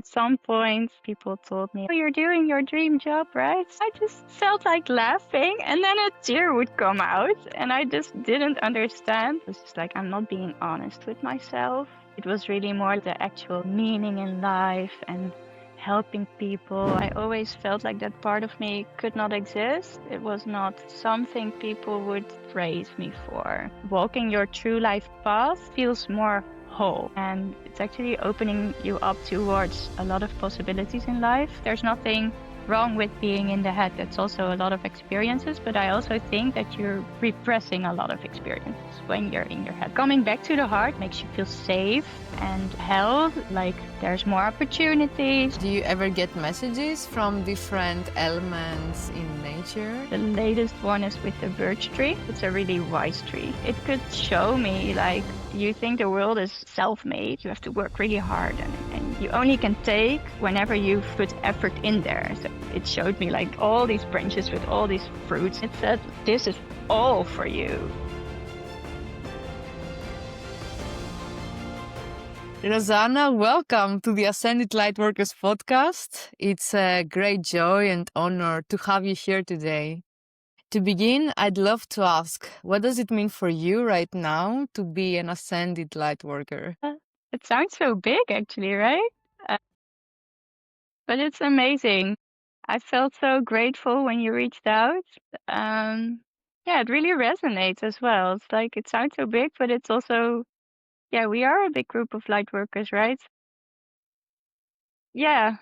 At some point, people told me, "Oh, you're doing your dream job, right?" I just felt like laughing, and then a tear would come out, and I just didn't understand. It was just like, I'm not being honest with myself. It was really more the actual meaning in life and helping people. I always felt like that part of me could not exist. It was not something people would praise me for. Walking your true life path feels more whole, and it's actually opening you up towards a lot of possibilities in life. There's nothing wrong with being in the head. That's also a lot of experiences, but I also think that you're repressing a lot of experiences when you're in your head. Coming back to the heart makes you feel safe and held, like there's more opportunities. Do you ever get messages from different elements in nature? The latest one is with the birch tree. It's a really wise tree. It could show me, like, you think the world is self-made. You have to work really hard, and you only can take whenever you put effort in there. So it showed me like all these branches with all these fruits. It said, this is all for you. Rosanna, welcome to the Ascended Lightworkers podcast. It's a great joy and honor to have you here today. To begin, I'd love to ask, what does it mean for you right now to be an Ascended Lightworker? It sounds so big, actually, right? But it's amazing. I felt so grateful when you reached out. Yeah, it really resonates as well. It's like, it sounds so big, but it's also, yeah, we are a big group of light workers, right? Yeah,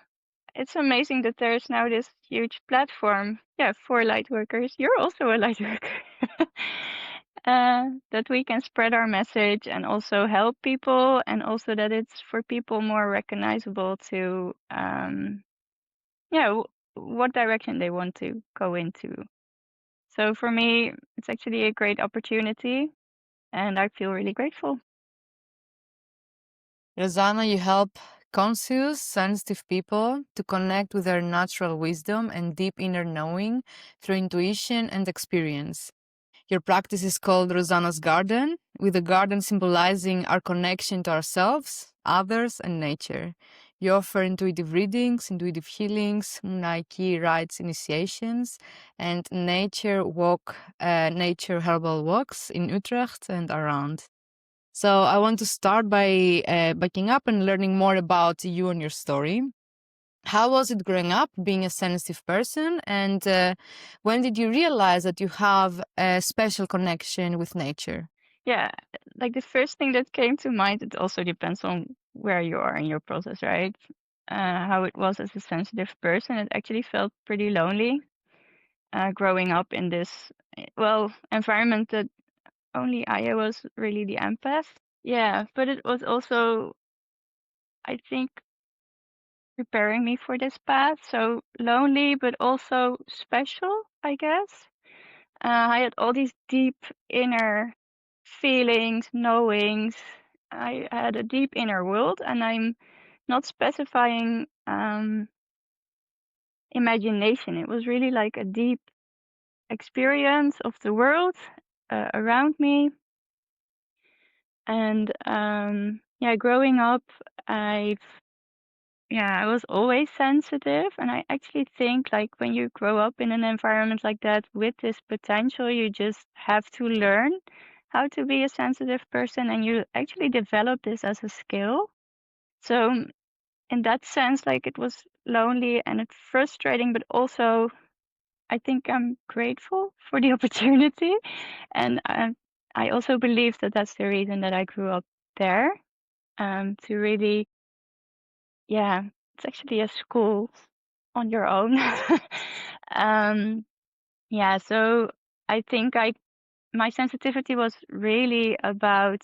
it's amazing that there's now this huge platform, yeah, for light workers. You're also a light worker. That we can spread our message and also help people, and also that it's for people more recognizable to, yeah, what direction they want to go into. So for me, it's actually a great opportunity, and I feel really grateful. Rosanna, you help conscious, sensitive people to connect with their natural wisdom and deep inner knowing through intuition and experience. Your practice is called Rosanna's Garden, with the garden symbolizing our connection to ourselves, others, and nature. You offer intuitive readings, intuitive healings, Munai-Ki Rites initiations, and nature herbal walks in Utrecht and around. So I want to start by backing up and learning more about you and your story. How was it growing up, being a sensitive person? And when did you realize that you have a special connection with nature? Yeah, like the first thing that came to mind, it also depends on where you are in your process, right? How it was as a sensitive person, it actually felt pretty lonely growing up in this, well, environment that only I was really the empath. Yeah, but it was also, I think, preparing me for this path. So lonely, but also special, I guess. I had all these deep inner feelings, knowings. I had a deep inner world, and I'm not specifying imagination. It was really like a deep experience of the world around me. And yeah, growing up, I was always sensitive, and I actually think like when you grow up in an environment like that with this potential, you just have to learn how to be a sensitive person, and you actually develop this as a skill. So in that sense, like it was lonely and it's frustrating, but also I think I'm grateful for the opportunity, and I also believe that that's the reason that I grew up there, to really, yeah, it's actually a school on your own. Yeah, so I think my sensitivity was really about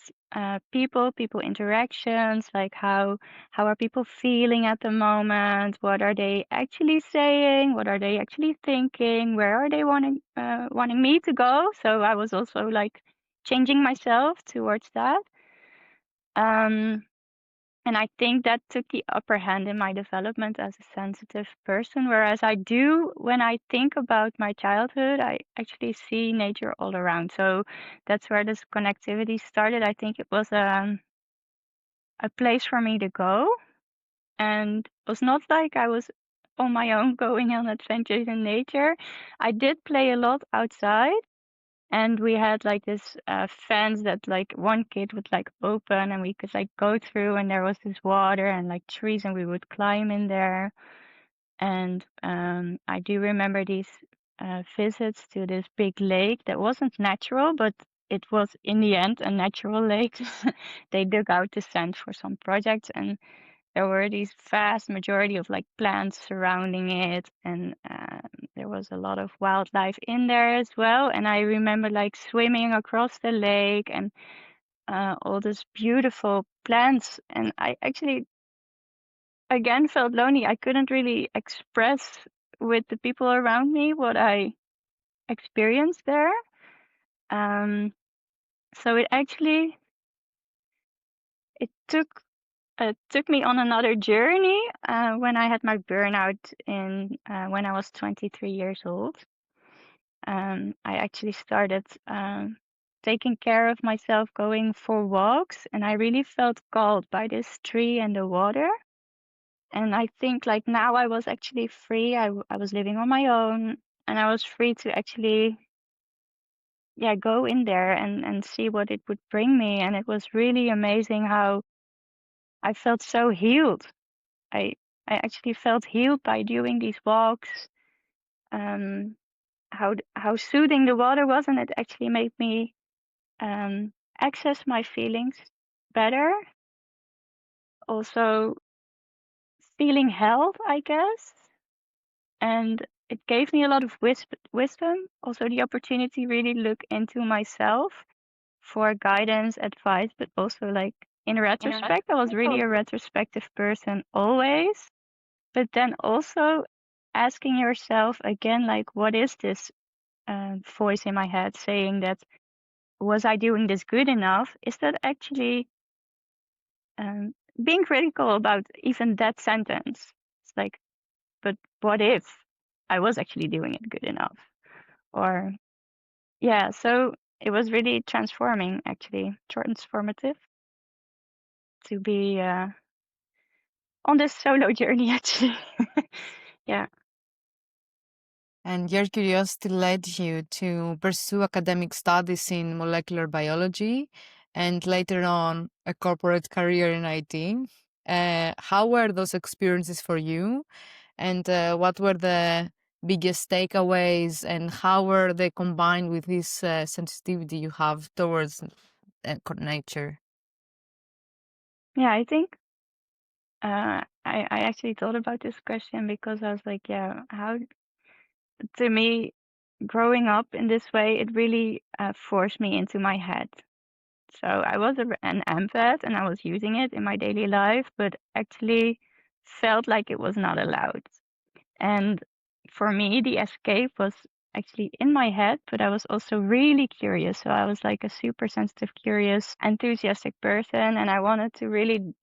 people interactions, like how are people feeling at the moment? What are they actually saying? What are they actually thinking? Where are they wanting me to go? So I was also like changing myself towards that. Um, and I think that took the upper hand in my development as a sensitive person. Whereas when I think about my childhood, I actually see nature all around. So that's where this connectivity started. I think it was a place for me to go. and it was not like I was on my own going on adventures in nature. I did play a lot outside, and we had like this fence that like one kid would like open and we could like go through, and there was this water and like trees, and we would climb in there. And I do remember these visits to this big lake that wasn't natural, but it was in the end a natural lake. They dug out the sand for some projects, and there were these vast majority of like plants surrounding it, and there was a lot of wildlife in there as well. And I remember like swimming across the lake, and all these beautiful plants. And I actually again felt lonely. I couldn't really express with the people around me what I experienced there. So it took me on another journey when I had my burnout in when I was 23 years old. I actually started taking care of myself, going for walks, and I really felt called by this tree and the water. And I think like now I was actually free. I was living on my own, and I was free to actually go in there and see what it would bring me. And it was really amazing how I felt so healed. I I actually felt healed by doing these walks. Um, how soothing the water was, and it actually made me access my feelings better. Also, feeling held, I guess, and it gave me a lot of wisdom. Also, the opportunity really look into myself for guidance, advice, but also like in retrospect, I was really a retrospective person always. But then also asking yourself again, like, what is this voice in my head saying that, was I doing this good enough? Is that actually being critical about even that sentence? It's like, but what if I was actually doing it good enough? Or, yeah, so it was really transforming, actually, transformative to be on this solo journey, actually. Yeah. And your curiosity led you to pursue academic studies in molecular biology and later on a corporate career in IT. How were those experiences for you? And what were the biggest takeaways, and how were they combined with this sensitivity you have towards nature? Yeah, I think I actually thought about this question because I was like, yeah, how, to me, growing up in this way, it really forced me into my head. So I was an empath and I was using it in my daily life, but actually felt like it was not allowed. And for me, the escape was actually in my head, but I was also really curious. So I was like a super sensitive, curious, enthusiastic person, and I wanted to really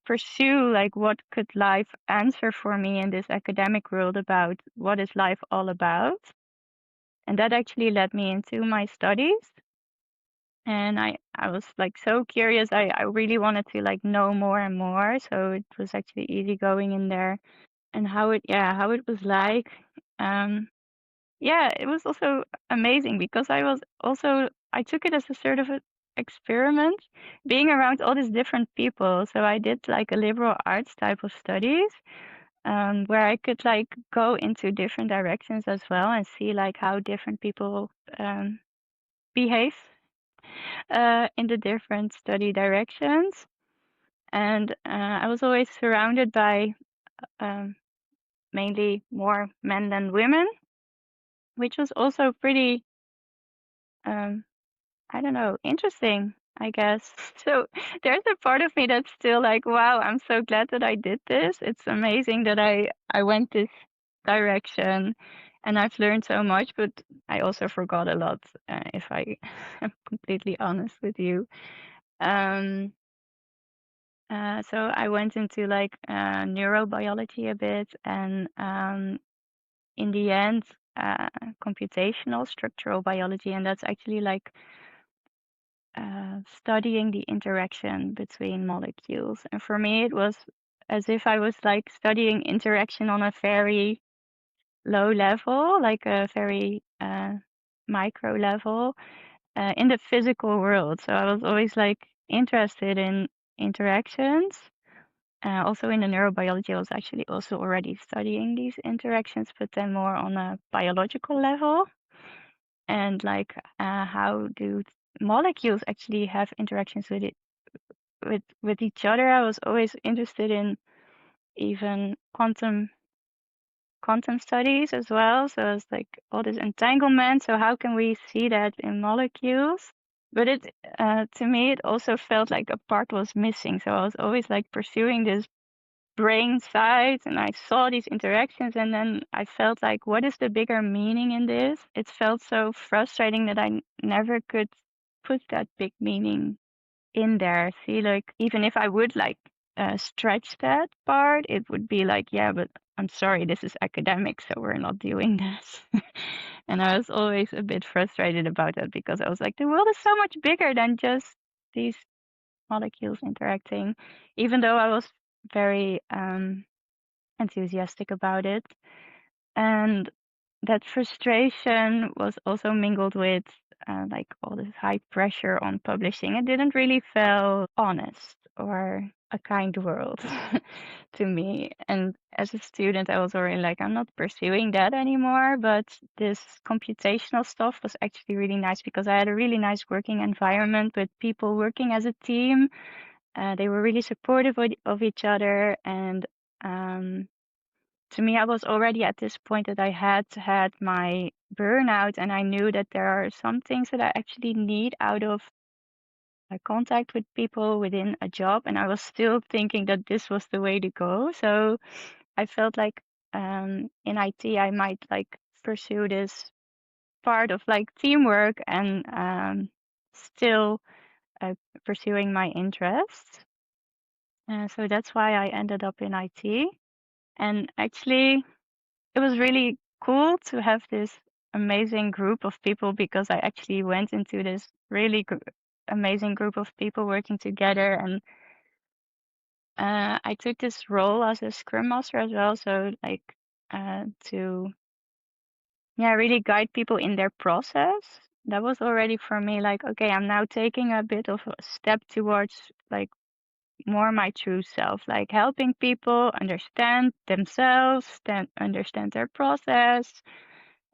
pursue like what could life answer for me in this academic world about what is life all about. And that actually led me into my studies. And I was like so curious. I really wanted to like know more and more. So it was actually easy going in there. And how it was like. Um, yeah, it was also amazing because I took it as a sort of an experiment, being around all these different people. So I did like a liberal arts type of studies, where I could like go into different directions as well and see like how different people behave in the different study directions. And I was always surrounded by um, mainly more men than women, which was also pretty, I don't know, interesting, I guess. So there's a part of me that's still like, wow, I'm so glad that I did this. It's amazing that I went this direction and I've learned so much, but I also forgot a lot, if I am completely honest with you. Um, so I went into like neurobiology a bit, and in the end, computational structural biology, and that's actually like studying the interaction between molecules. And for me, it was as if I was like studying interaction on a very low level, like a very micro level in the physical world. So I was always like interested in interactions. Also in the neurobiology, I was actually also already studying these interactions, but then more on a biological level. And like how do molecules actually have interactions with it with each other. I was always interested in even quantum studies as well. So it's like all this entanglement. So how can we see that in molecules? But it to me it also felt like a part was missing. So I was always like pursuing this brain side, and I saw these interactions, and then I felt like, what is the bigger meaning in this? It felt so frustrating that I never could put that big meaning in there. See, like even if I would like stretch that part, it would be like, yeah, but I'm sorry, this is academic, so we're not doing this. And I was always a bit frustrated about that because I was like, the world is so much bigger than just these molecules interacting, even though I was very enthusiastic about it. And that frustration was also mingled with like all this high pressure on publishing. It didn't really feel honest or a kind world to me. And as a student, I was already like, I'm not pursuing that anymore. But this computational stuff was actually really nice because I had a really nice working environment with people working as a team. They were really supportive of each other. And to me, I was already at this point that I had my burnout, and I knew that there are some things that I actually need out of contact with people within a job. And I was still thinking that this was the way to go. So I felt like in IT, I might like pursue this part of like teamwork and still pursuing my interests. So that's why I ended up in IT. And actually, it was really cool to have this amazing group of people because I actually went into this really amazing group of people working together. And I took this role as a Scrum Master as well. So, like, to really guide people in their process. That was already for me like, okay, I'm now taking a bit of a step towards like more my true self, like helping people understand themselves, then understand their process,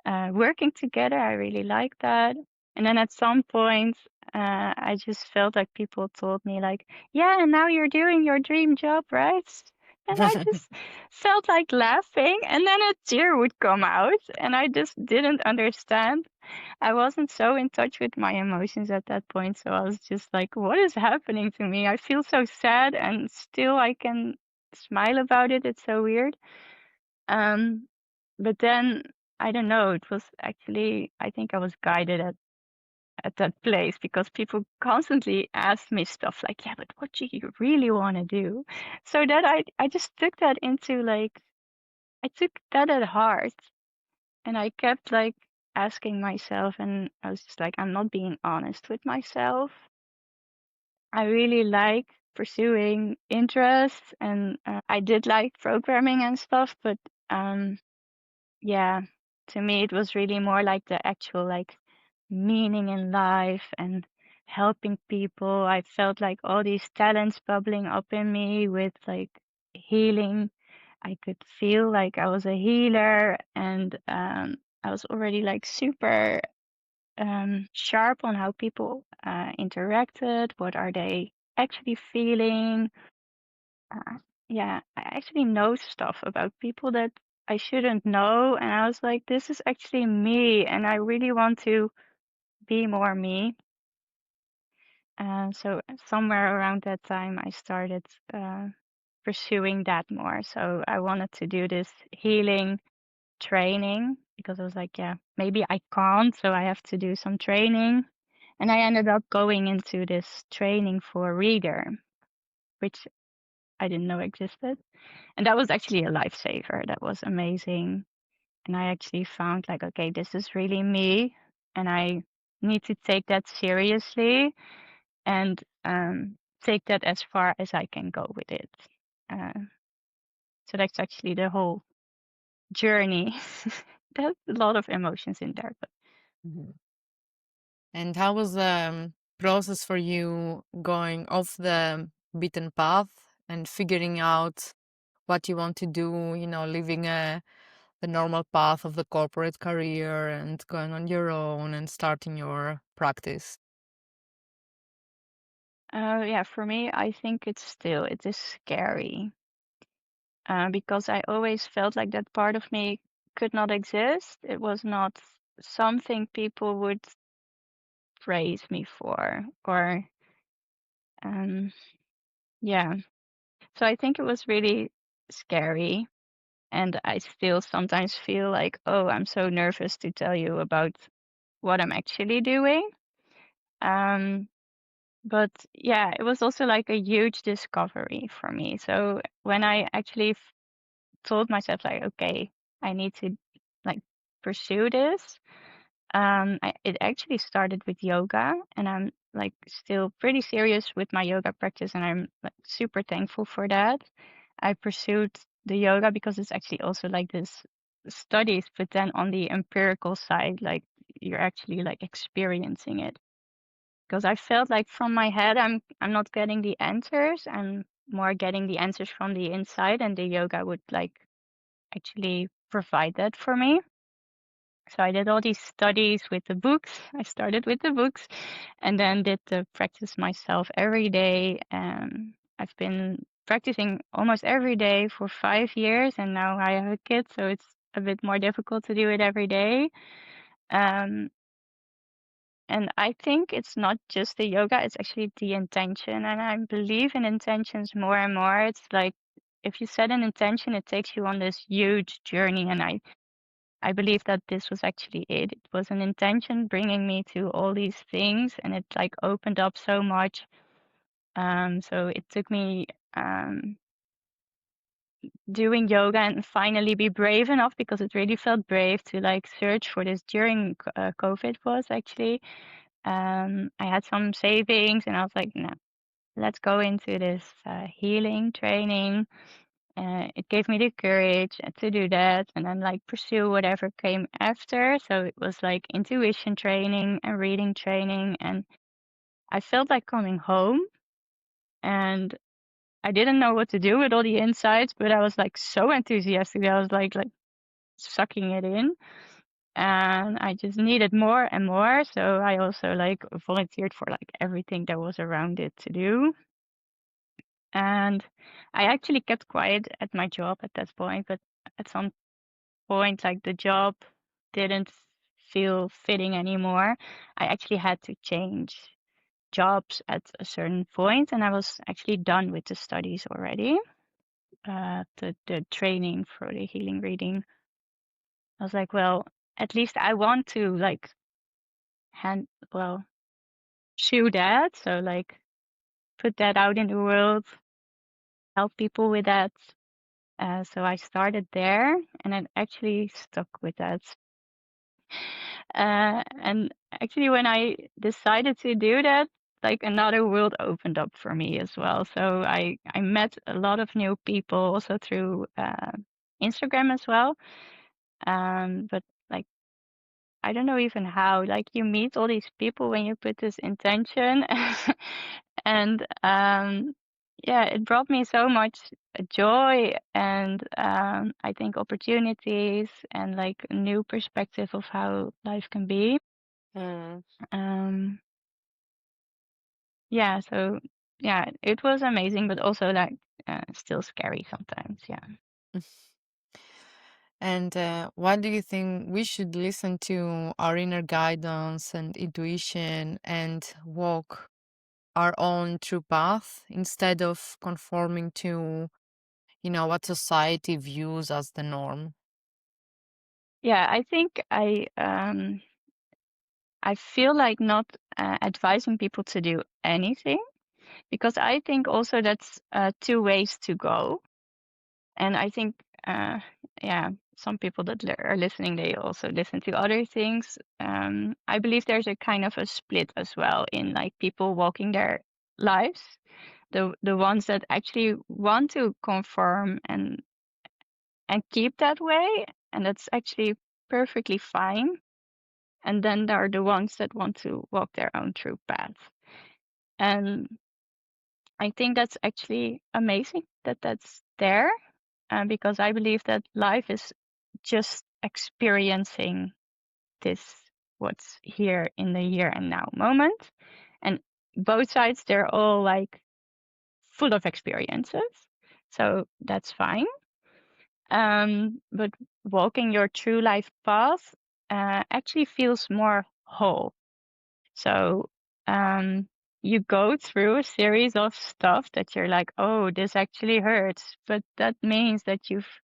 working together. I really like that. And then at some point, I just felt like people told me like, yeah, and now you're doing your dream job, right? And I just felt like laughing, and then a tear would come out, and I just didn't understand. I wasn't so in touch with my emotions at that point, so I was just like, what is happening to me? I feel so sad, and still I can smile about it. It's so weird. Um, but then I don't know, it was actually, I think I was guided at that place because people constantly asked me stuff like, yeah, but what do you really want to do? So that I just took that into like, I took that at heart, and I kept like asking myself, and I was just like, I'm not being honest with myself. I really like pursuing interests, and I did like programming and stuff, but um, yeah, to me it was really more like the actual like meaning in life and helping people. I felt like all these talents bubbling up in me with like healing. I could feel like I was a healer, and I was already like super sharp on how people interacted. What are they actually feeling? Uh, yeah, I actually know stuff about people that I shouldn't know. And I was like, this is actually me. And I really want to be more me. So somewhere around that time, I started pursuing that more. So I wanted to do this healing training because I was like, yeah, maybe I can't. So I have to do some training. And I ended up going into this training for reader, which I didn't know existed. And that was actually a lifesaver. That was amazing. And I actually found like, okay, this is really me, and I need to take that seriously and take that as far as I can go with it. Uh, So that's actually the whole journey. There's a lot of emotions in there, but Mhm. And how was the process for you going off the beaten path and figuring out what you want to do, leaving the normal path of the corporate career and going on your own and starting your practice? yeah, for me, I think it is scary because I always felt like that part of me could not exist. It was not something people would praise me for, or um, yeah. So I think it was really scary. And I still sometimes feel like, oh, I'm so nervous to tell you about what I'm actually doing. Um, but yeah, it was also like a huge discovery for me. So when I actually told myself like, okay, I need to like pursue this, it actually started with yoga, and I'm like still pretty serious with my yoga practice, and I'm like super thankful for that. I pursued the yoga because it's actually also like this studies, but then on the empirical side, like you're actually like experiencing it. Because I felt like from my head, I'm not getting the answers. I'm more getting the answers from the inside, and the yoga would like actually provide that for me. So I did all these studies with the books. I started with the books and then did the practice myself every day. I've been practicing almost every day for 5 years, and now I have a kid, so it's a bit more difficult to do it every day. Um, and I think it's not just the yoga, it's actually the intention. And I believe in intentions more and more. It's like if you set an intention, it takes you on this huge journey. And I believe that this was actually it. It was an intention bringing me to all these things, and it like opened up so much. So it took me doing yoga and finally be brave enough, because it really felt brave to like search for this during COVID was actually. I had some savings, and I was like, no, let's go into this healing training. It gave me the courage to do that and then like pursue whatever came after. So it was like intuition training and reading training. And I felt like coming home, and I didn't know what to do with all the insights, but I was like so enthusiastic. I was like sucking it in. And I just needed more and more. So I also like volunteered for like everything that was around it to do. And I actually kept quiet at my job at that point, but at some point, like the job didn't feel fitting anymore. I actually had to change jobs at a certain point, and I was actually done with the studies already. The training for the healing reading. I was like, well, at least I want to like hand well pursue that. So like put that out in the world, help people with that. So I started there, and I actually stuck with that. And actually, when I decided to do that, like another world opened up for me as well. So I met a lot of new people also through Instagram as well. But like I don't know even how. Like you meet all these people when you put this intention, and yeah, it brought me so much joy and I think opportunities and like a new perspective of how life can be. Mm. Um, yeah, so yeah, it was amazing, but also like still scary sometimes. Yeah. And why do you think we should listen to our inner guidance and intuition and walk our own true path instead of conforming to, what society views as the norm? Yeah, I think I feel like not advising people to do anything, because I think also that's two ways to go. And I think, yeah, some people that are listening, they also listen to other things. I believe there's a kind of a split as well in like people walking their lives, the ones that actually want to conform and and keep that way. And that's actually perfectly fine. And then there are the ones that want to walk their own true path. And I think that's actually amazing that that's there, because I believe that life is just experiencing this, what's here in the here and now moment. And both sides, they're all like full of experiences. So that's fine. But walking your true life path actually feels more whole. So you go through a series of stuff that you're like, oh, this actually hurts. But that means that you've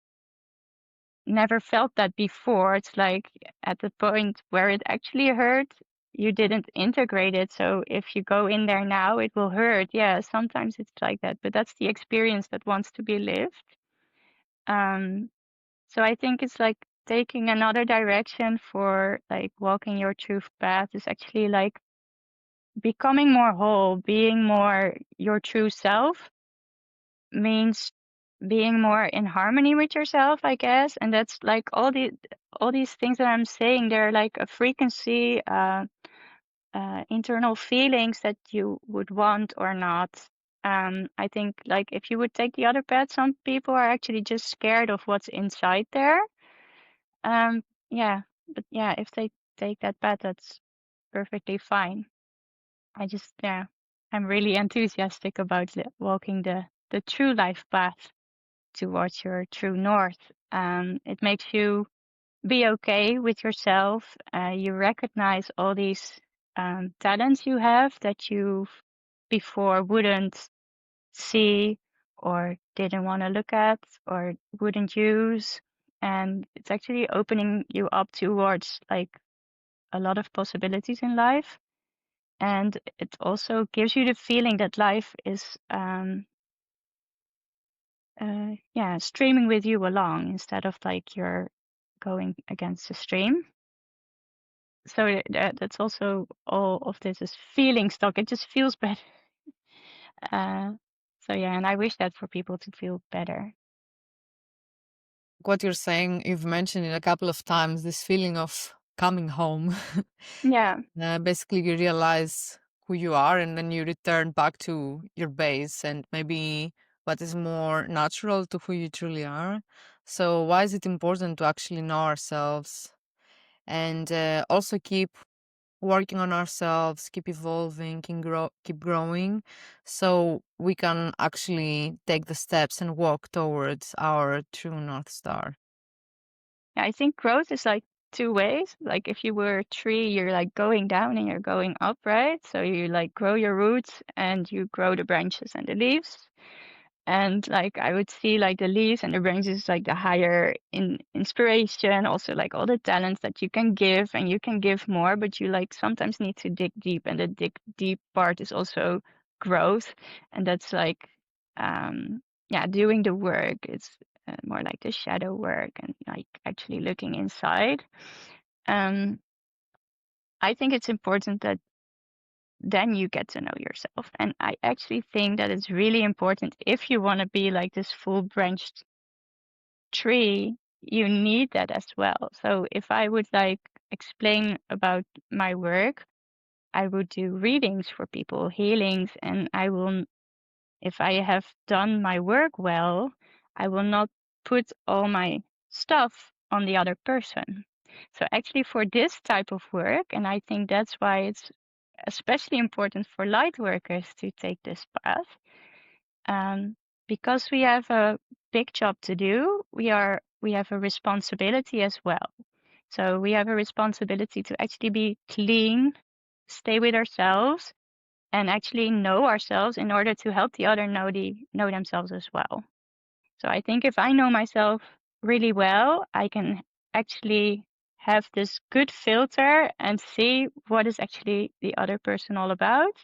never felt that before. It's like at the point where it actually hurt, you didn't integrate it. So if you go in there now, it will hurt. Yeah, sometimes it's like that, but that's the experience that wants to be lived. So I think it's like taking another direction for like walking your truth path is actually like becoming more whole, being more your true self means being more in harmony with yourself, I guess. And that's like all these things that I'm saying, they're like a frequency, internal feelings that you would want or not. I think like if you would take the other path, some people are actually just scared of what's inside there. Yeah, but yeah, if they take that path, that's perfectly fine. Yeah, I'm really enthusiastic about walking the true life path towards your true north. It makes you be okay with yourself. You recognize all these talents you have that you before wouldn't see or didn't want to look at or wouldn't use. And it's actually opening you up towards like a lot of possibilities in life. And it also gives you the feeling that life is, yeah, streaming with you along instead of like you're going against the stream. So that's also all of this is feeling stuck. It just feels better. So yeah, and I wish that for people to feel better. What you're saying, you've mentioned it a couple of times, this feeling of coming home. Yeah, Basically, you realize who you are and then you return back to your base and maybe what is more natural to who you truly are. So, why is it important to actually know ourselves and also keep working on ourselves, keep evolving, keep growing, so we can actually take the steps and walk towards our true North Star? yeah, I think growth is like two ways. Like if you were a tree, you're like going down and you're going up, right? So you like grow your roots and you grow the branches and the leaves. And like I would see like the leaves and the branches like the higher inspiration, also like all the talents that you can give and you can give more, but you like sometimes need to dig deep, and the dig deep part is also growth. And that's like yeah, doing the work. It's more like the shadow work and like actually looking inside. Um I think it's important that then you get to know yourself. And I actually think that it's really important if you want to be like this full branched tree, you need that as well. So if I would like explain about my work, I would do readings for people, healings, and I will, if I have done my work well, I will not put all my stuff on the other person. So actually for this type of work, and I think that's why it's especially important for light workers to take this path, because we have a big job to do, we have a responsibility as well. So we have a responsibility to actually be clean, stay with ourselves, and actually know ourselves in order to help the other know themselves as well. So I think if I know myself really well, I can actually have this good filter and see what is actually the other person all about,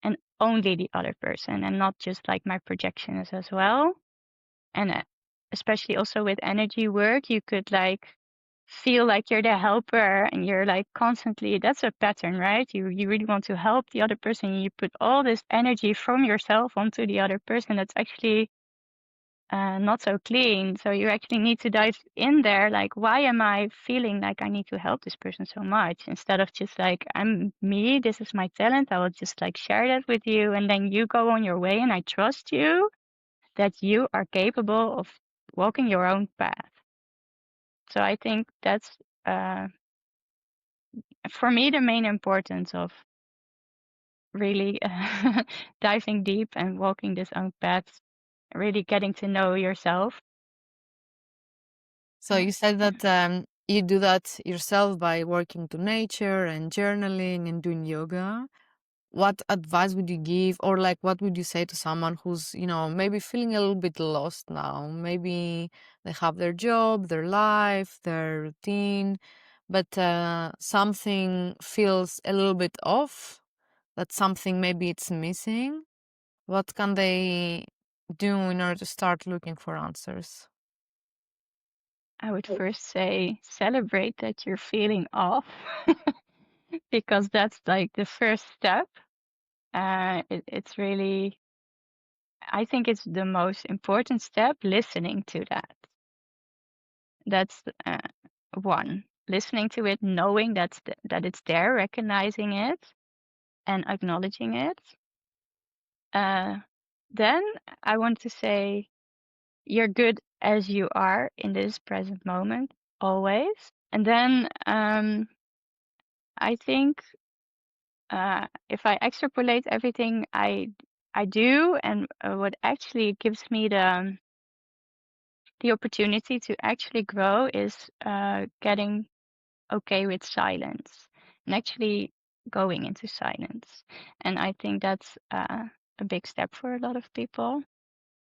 and only the other person, and not just like my projections as well. And especially also with energy work, you could like feel like you're the helper and you're like constantly, that's a pattern, right? You really want to help the other person. You put all this energy from yourself onto the other person. That's actually not so clean. So you actually need to dive in there. Like, why am I feeling like I need to help this person so much? Instead of just like, I'm me, this is my talent. I will just like share that with you. And then you go on your way and I trust you that you are capable of walking your own path. So I think that's, for me, the main importance of really diving deep and walking this own path, really getting to know yourself. So you said that you do that yourself by working to nature and journaling and doing yoga. What advice would you give, or like what would you say to someone who's, maybe feeling a little bit lost now? Maybe they have their job, their life, their routine, but something feels a little bit off, that something maybe it's missing. What can they do in order to start looking for answers? I would first say celebrate that you're feeling off because that's like the first step. It's really, I think it's the most important step, listening to that. That's one. Listening to it, knowing that it's there, recognizing it and acknowledging it. Then I want to say you're good as you are in this present moment, always. And then I think if I extrapolate everything I do and what actually gives me the opportunity to actually grow is getting okay with silence and actually going into silence. And I think that's a big step for a lot of people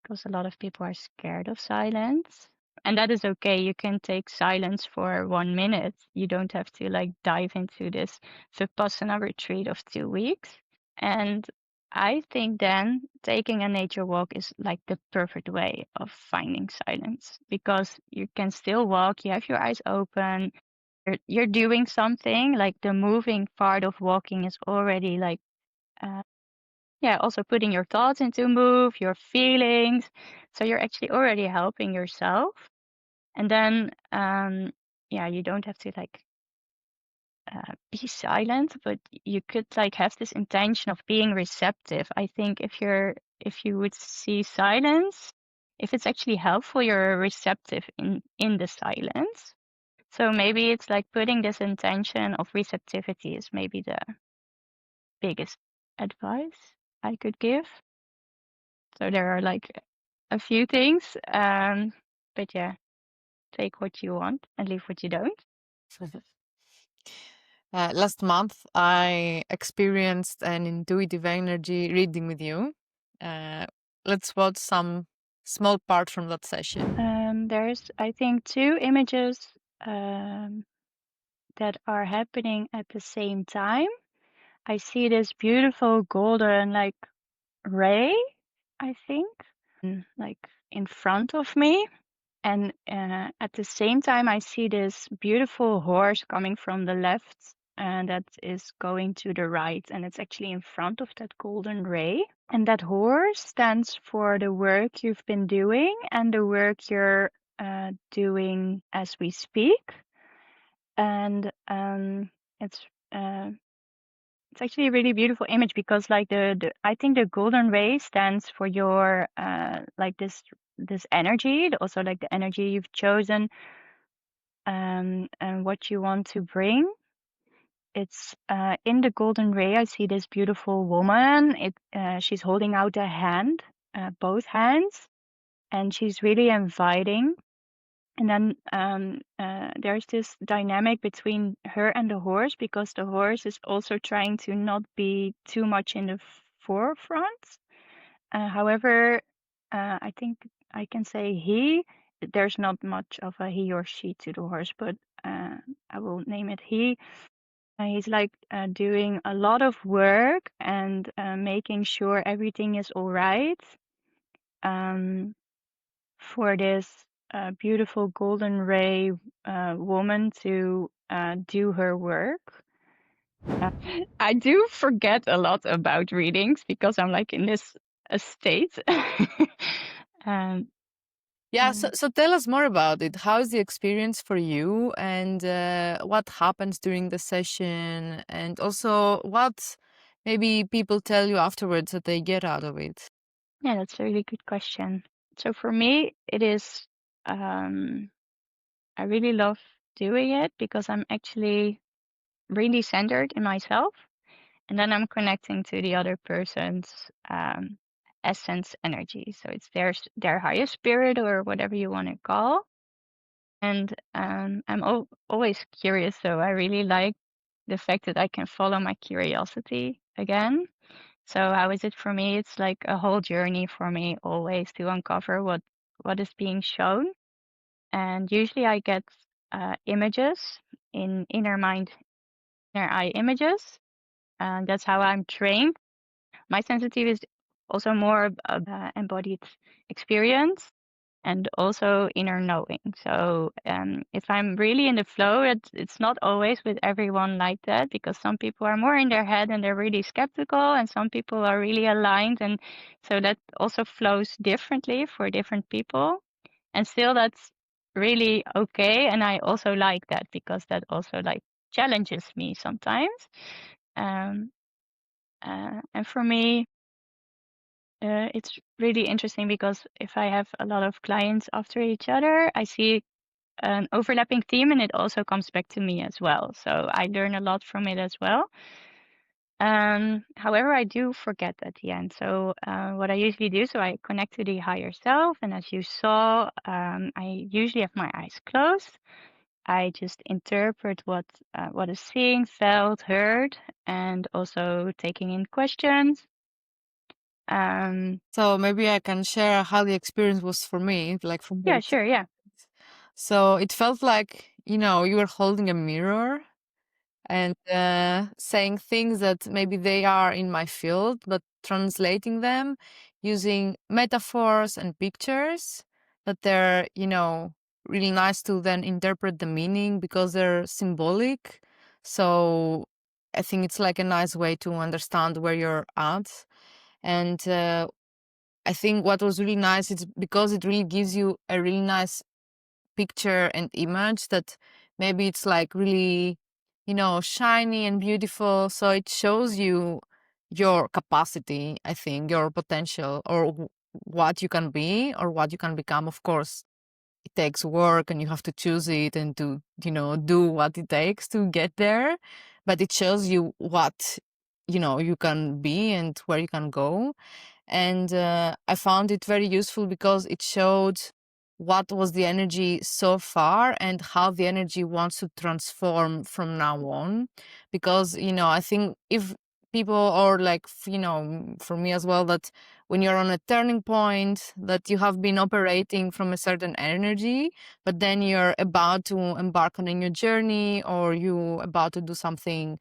because a lot of people are scared of silence. And that is okay. You can take silence for 1 minute. You don't have to like dive into this Vipassana retreat of 2 weeks. And I think then taking a nature walk is like the perfect way of finding silence because you can still walk, you have your eyes open, you're doing something, like the moving part of walking is already like, yeah, also putting your thoughts into move, your feelings. So you're actually already helping yourself. And then, yeah, you don't have to like be silent, but you could like have this intention of being receptive. I think if you would see silence, if it's actually helpful, you're receptive in the silence. So maybe it's like putting this intention of receptivity is maybe the biggest advice I could give. So there are like a few things, but yeah, take what you want and leave what you don't. Last month, I experienced an intuitive energy reading with you. Let's watch some small part from that session. There's, I think, two images that are happening at the same time. I see this beautiful golden like ray, I think, like in front of me. And at the same time, I see this beautiful horse coming from the left and that is going to the right. And it's actually in front of that golden ray. And that horse stands for the work you've been doing and the work you're doing as we speak. And it's actually a really beautiful image because like I think the golden ray stands for your like this energy, also like the energy you've chosen and what you want to bring. It's in the golden ray I see this beautiful woman. She's holding out a hand, both hands, and she's really inviting. And then there's this dynamic between her and the horse because the horse is also trying to not be too much in the forefront. However, I think I can say he. There's not much of a he or she to the horse, but I will name it he. He's like doing a lot of work and making sure everything is all right for this beautiful golden ray woman to do her work. I do forget a lot about readings because I'm like in this state. um, Yeah, so tell us more about it. How is the experience for you, and what happens during the session, and also what maybe people tell you afterwards that they get out of it? Yeah, that's a really good question. So for me, it is, I really love doing it because I'm actually really centered in myself. And then I'm connecting to the other person's essence energy. So it's their higher spirit or whatever you want to call. And I'm always curious. So I really like the fact that I can follow my curiosity again. So how is it for me? It's like a whole journey for me always to uncover what is being shown. And usually I get images in inner mind, inner eye images. And that's how I'm trained. My sensitivity is also more embodied experience and also inner knowing. So if I'm really in the flow, it's not always with everyone like that because some people are more in their head and they're really skeptical, and some people are really aligned, and so that also flows differently for different people. And still, that's really okay, and I also like that because that also like challenges me sometimes. Um, and for me, it's really interesting because if I have a lot of clients after each other, I see an overlapping theme and it also comes back to me as well. So I learn a lot from it as well. However, I do forget at the end. So what I usually do, so I connect to the higher self, and as you saw, I usually have my eyes closed. I just interpret what is seen, felt, heard, and also taking in questions. So maybe I can share how the experience was for me, like from Yeah, the. sure, yeah. So it felt like, you were holding a mirror and saying things that maybe they are in my field, but translating them using metaphors and pictures that they're, really nice to then interpret the meaning because they're symbolic. So I think it's like a nice way to understand where you're at. And I think what was really nice is because it really gives you a really nice picture and image that maybe it's like really, shiny and beautiful. So it shows you your capacity, I think, your potential, or what you can be or what you can become. Of course, it takes work and you have to choose it and to, do what it takes to get there. But it shows you what, you can be and where you can go. And I found it very useful because it showed what was the energy so far and how the energy wants to transform from now on. Because, I think if people, or like, for me as well, that when you're on a turning point, that you have been operating from a certain energy, but then you're about to embark on a new journey, or you about to do something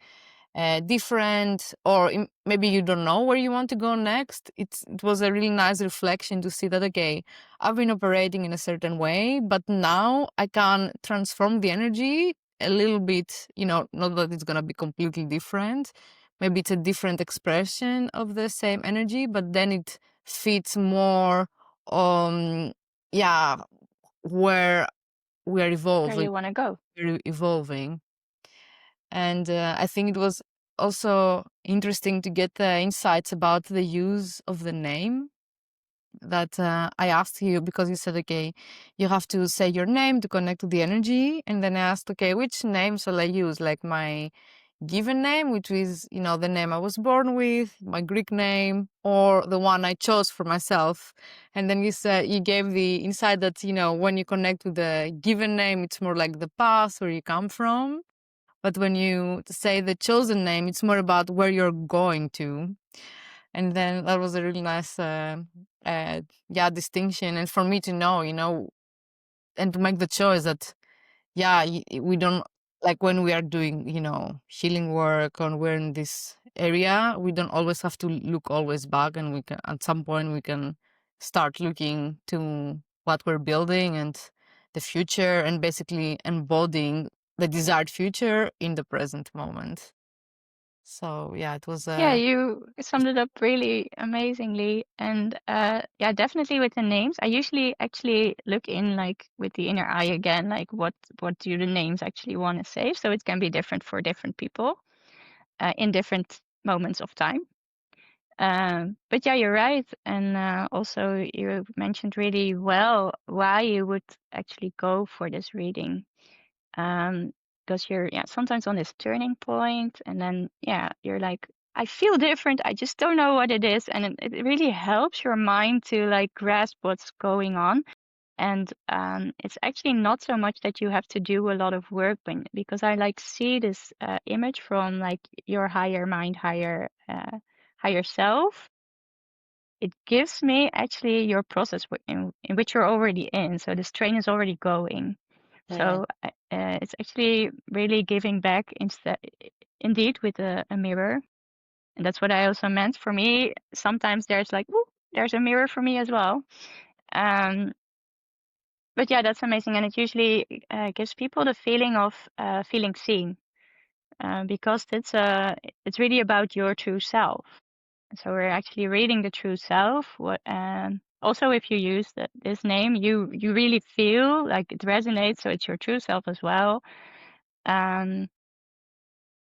different, or maybe you don't know where you want to go next. It was a really nice reflection to see that, okay, I've been operating in a certain way, but now I can transform the energy a little bit, not that it's going to be completely different. Maybe it's a different expression of the same energy, but then it fits more on, yeah, where we are Where evolving. you want to go. We're evolving. And I think it was also interesting to get the insights about the use of the name that I asked you, because you said, okay, you have to say your name to connect to the energy. And then I asked, okay, which name shall I use? Like my given name, which is, the name I was born with, my Greek name, or the one I chose for myself. And then you said, you gave the insight that, when you connect with the given name, it's more like the past, where you come from. But when you say the chosen name, it's more about where you're going to. And then that was a really nice, distinction. And for me to know, and to make the choice that, we don't, like when we are doing, healing work, or we're in this area, we don't always have to look always back. And we can, at some point, we can start looking to what we're building and the future, and basically embodying the desired future in the present moment. So yeah, it was Yeah, you summed it up really amazingly. And yeah, definitely with the names. I usually actually look in like with the inner eye again, like what do the names actually want to say? So it can be different for different people in different moments of time. But yeah, you're right. And also you mentioned really well why you would actually go for this reading. Because you're sometimes on this turning point, and then you're like, I feel different, I just don't know what it is, and it really helps your mind to like grasp what's going on. And it's actually not so much that you have to do a lot of work because I like see this image from like your higher mind, higher self. It gives me actually your process in which you're already in, so this train is already going. yeah. So it's actually really giving back indeed with a mirror. And that's what I also meant. For me, sometimes there's like, ooh, there's a mirror for me as well. Um, but yeah, that's amazing. And it usually gives people the feeling of feeling seen because it's really about your true self. So we're actually reading the true self. Also, if you use this name, you really feel like it resonates. So it's your true self as well. Um,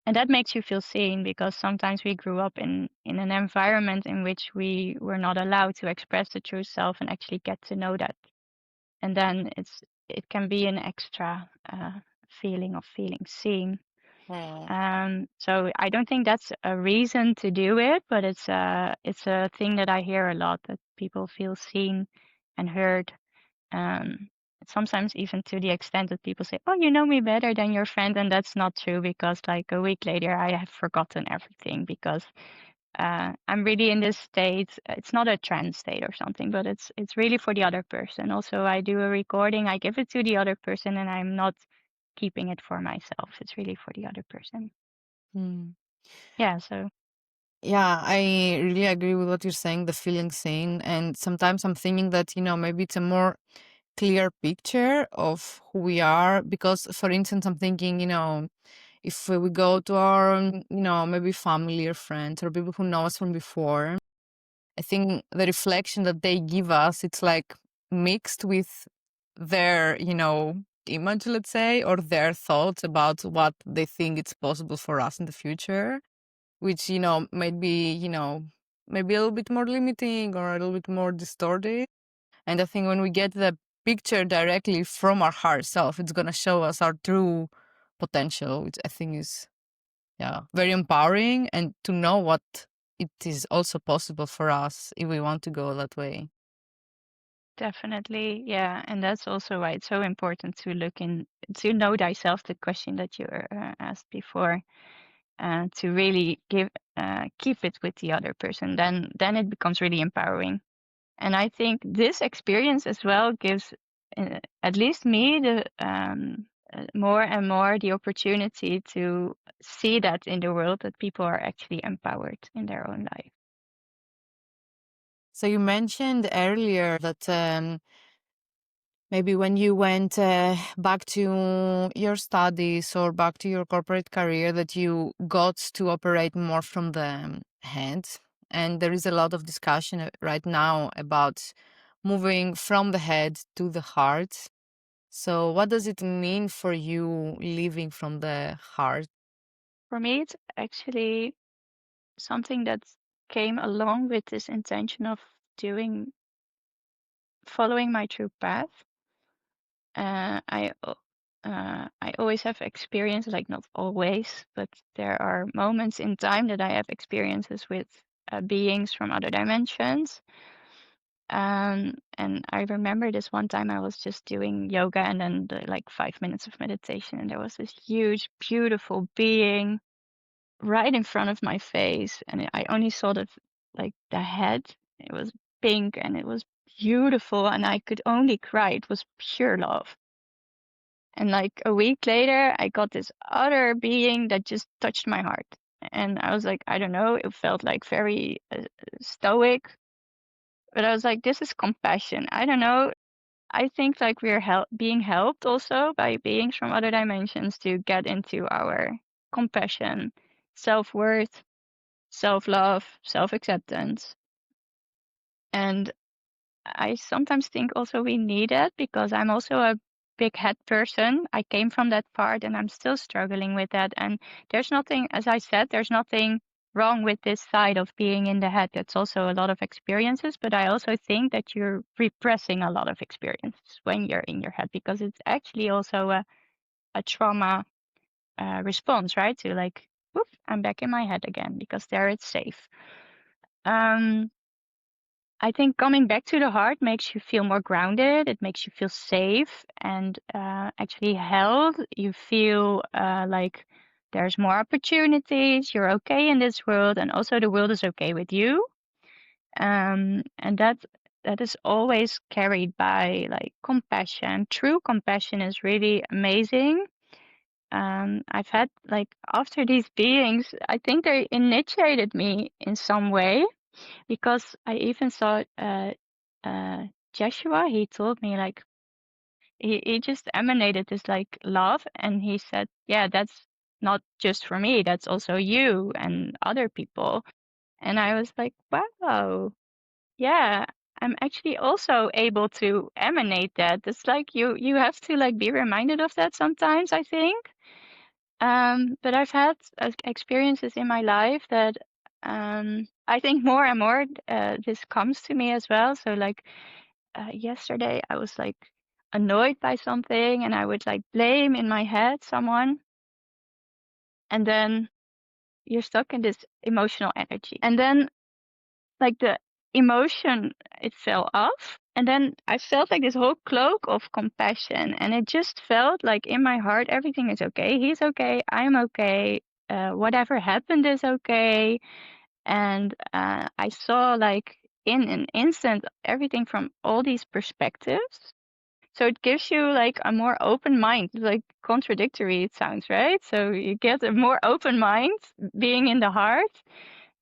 and that makes you feel seen because sometimes we grew up in an environment in which we were not allowed to express the true self and actually get to know that. And then it can be an extra feeling of feeling seen. Mm. So I don't think that's a reason to do it, but it's a thing that I hear a lot, that people feel seen and heard. Um, Sometimes even to the extent that people say, "Oh, you know me better than your friend," and that's not true because like a week later I have forgotten everything because I'm really in this state. It's not a trance state or something, but it's really for the other person. Also, I do a recording, I give it to the other person, and I'm not keeping it for myself. It's really for the other person. Mm. Yeah, so Yeah, I really agree with what you're saying, the feeling seen. And sometimes I'm thinking that, maybe it's a more clear picture of who we are. Because, for instance, I'm thinking, if we go to our, maybe family or friends or people who know us from before, I think the reflection that they give us, it's like mixed with their, image, let's say, or their thoughts about what they think it's possible for us in the future, which, might be, maybe a little bit more limiting or a little bit more distorted. And I think when we get the picture directly from our higher self, it's going to show us our true potential, which I think is, yeah, very empowering, and to know what it is also possible for us if we want to go that way. definitely, yeah, and that's also why it's so important to look in to know thyself, the question that you asked before, to really keep it with the other person. Then it becomes really empowering. And I think this experience as well gives at least me the more and more the opportunity to see that in the world, that people are actually empowered in their own life. So you mentioned earlier that maybe when you went back to your studies or back to your corporate career, that you got to operate more from the head. And there is a lot of discussion right now about moving from the head to the heart. So, what does it mean for you living from the heart? For me, it's actually something that came along with this intention of doing following my true path. I always have experiences, like not always, but there are moments in time that I have experiences with beings from other dimensions. And I remember this one time I was just doing yoga and then like 5 minutes of meditation, and there was this huge, beautiful being right in front of my face, and I only saw the head. It was pink and it was beautiful, and I could only cry. It was pure love. And like a week later, I got this other being that just touched my heart. And I was like, I don't know, it felt like very stoic, but I was like, this is compassion. I don't know. I think like we're being helped also by beings from other dimensions to get into our compassion self-worth, self-love, self-acceptance. And I sometimes think also we need it because I'm also a big head person. I came from that part and I'm still struggling with that. And there's nothing, as I said, there's nothing wrong with this side of being in the head. It's also a lot of experiences, but I also think that you're repressing a lot of experiences when you're in your head because it's actually also a trauma response, right? To like, whoop, I'm back in my head again because there it's safe. I think coming back to the heart makes you feel more grounded. It makes you feel safe and actually held. You feel like there's more opportunities. You're okay in this world, and also the world is okay with you. And that is always carried by like compassion. True compassion is really amazing. I've had like after these beings, I think they initiated me in some way because I even saw Joshua. He told me like he just emanated this like love, and he said, "Yeah, that's not just for me. That's also you and other people." And I was like, "Wow, yeah." I'm actually also able to emanate that. It's like you have to like be reminded of that sometimes, I think. But I've had experiences in my life that I think more and more this comes to me as well. So like yesterday, I was like annoyed by something, and I would like blame in my head someone, and then you're stuck in this emotional energy, and then like the emotion it fell off, and then I felt like this whole cloak of compassion, and it just felt like in my heart everything is okay. He's okay. I'm okay. Whatever happened is okay. And I saw like in an instant everything from all these perspectives. So it gives you like a more open mind. Like contradictory it sounds, right? So you get a more open mind being in the heart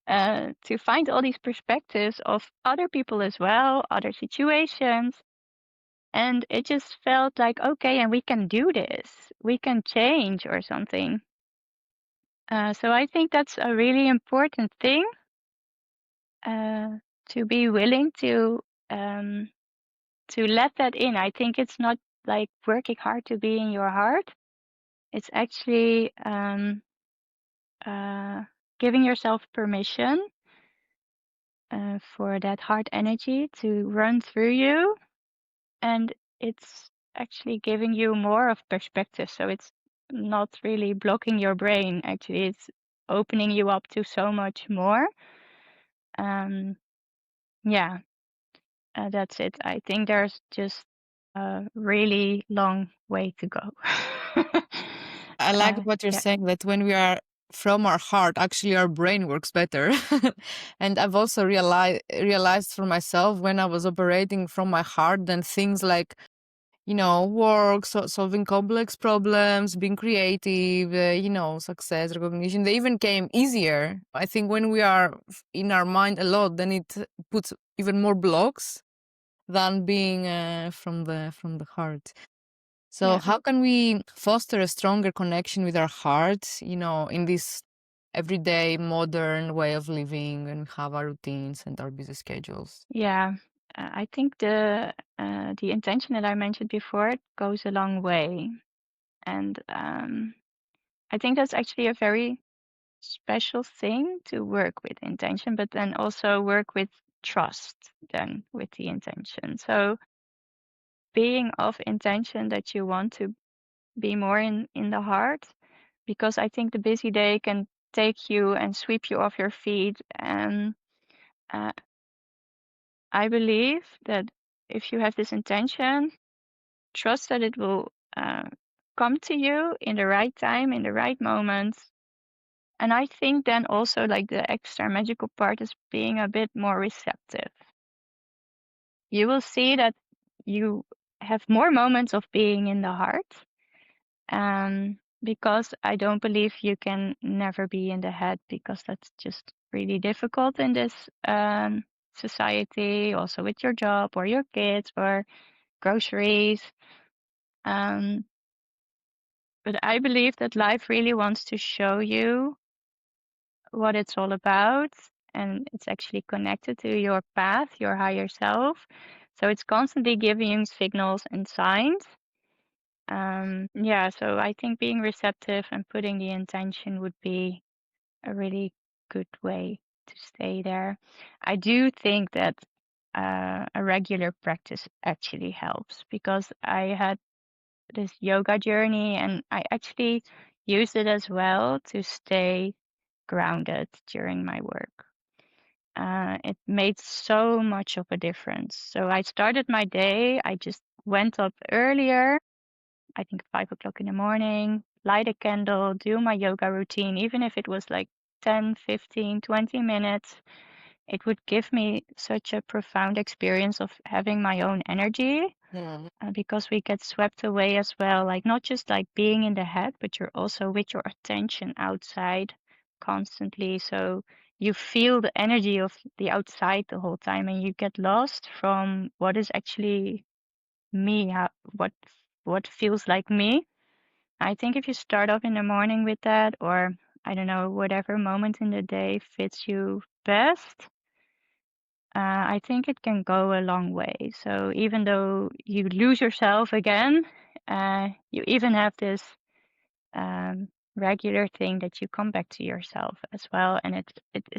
to find all these perspectives of other people as well, other situations. And it just felt like, okay, and we can do this. We can change or something. So I think that's a really important thing to be willing to let that in. I think it's not like working hard to be in your heart. It's actually giving yourself permission for that heart energy to run through you, and it's actually giving you more of perspective. So it's not really blocking your brain. Actually, it's opening you up to so much more. Yeah, that's it. I think there's just a really long way to go. I like what you're Yeah, saying, that when we are from our heart, actually our brain works better. And I've also realized for myself when I was operating from my heart, then things like, work, solving complex problems, being creative, success, recognition, they even came easier. I think when we are in our mind a lot, then it puts even more blocks than being from the heart. So yeah, how can we foster a stronger connection with our heart, in this everyday modern way of living, and we have our routines and our busy schedules? yeah. I think the intention that I mentioned before goes a long way, and I think that's actually a very special thing to work with intention, but then also work with trust then with the intention. So being of intention that you want to be more in the heart, because I think the busy day can take you and sweep you off your feet. And uh, I believe that if you have this intention, trust that it will come to you in the right time, in the right moment. And I think then also like the extra magical part is being a bit more receptive. You will see that you have more moments of being in the heart. Because I don't believe you can never be in the head, because that's just really difficult in this society, also with your job or your kids or groceries. Um, but I believe that life really wants to show you what it's all about, and it's actually connected to your path, your higher self. So it's constantly giving you signals and signs. Yeah, so I think being receptive and putting the intention would be a really good way to stay there. I do think that a regular practice actually helps, because I had this yoga journey and I actually used it as well to stay grounded during my work. It made so much of a difference. So I started my day, I just went up earlier, I think 5 o'clock in the morning, light a candle, do my yoga routine, even if it was like 10, 15, 20 minutes. It would give me such a profound experience of having my own energy, Mm. because we get swept away as well, like not just like being in the head, but you're also with your attention outside constantly. So you feel the energy of the outside the whole time, and you get lost from what is actually me, what feels like me. I think if you start off in the morning with that, or I don't know, whatever moment in the day fits you best, I think it can go a long way. So even though you lose yourself again, you even have this regular thing that you come back to yourself as well, and it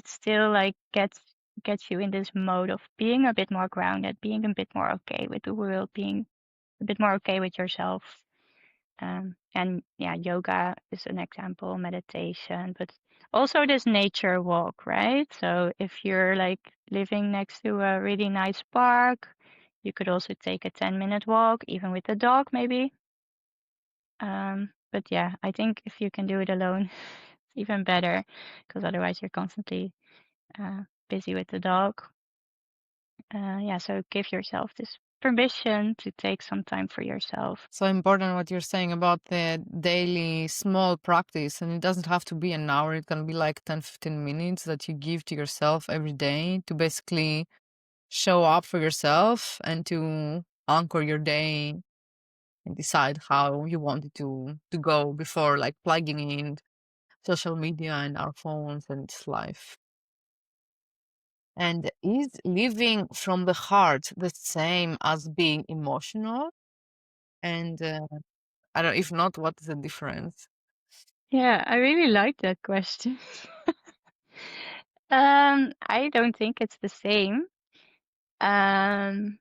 still like gets you in this mode of being a bit more grounded, being a bit more okay with the world, being a bit more okay with yourself. And yeah, yoga is an example, meditation, but also this nature walk, right? So if you're like living next to a really nice park, you could also take a 10-minute walk, even with the dog, maybe. But yeah, I think if you can do it alone, it's even better, because otherwise you're constantly busy with the dog. Yeah, so give yourself this permission to take some time for yourself. So important what you're saying about the daily small practice. And it doesn't have to be an hour. It can be like 10, 15 minutes that you give to yourself every day to basically show up for yourself and to anchor your day and decide how you want it to go before like plugging in social media and our phones and life. And is living from the heart the same as being emotional? And I don't, if not, what is the difference? Yeah, I really like that question. I don't think it's the same. Um,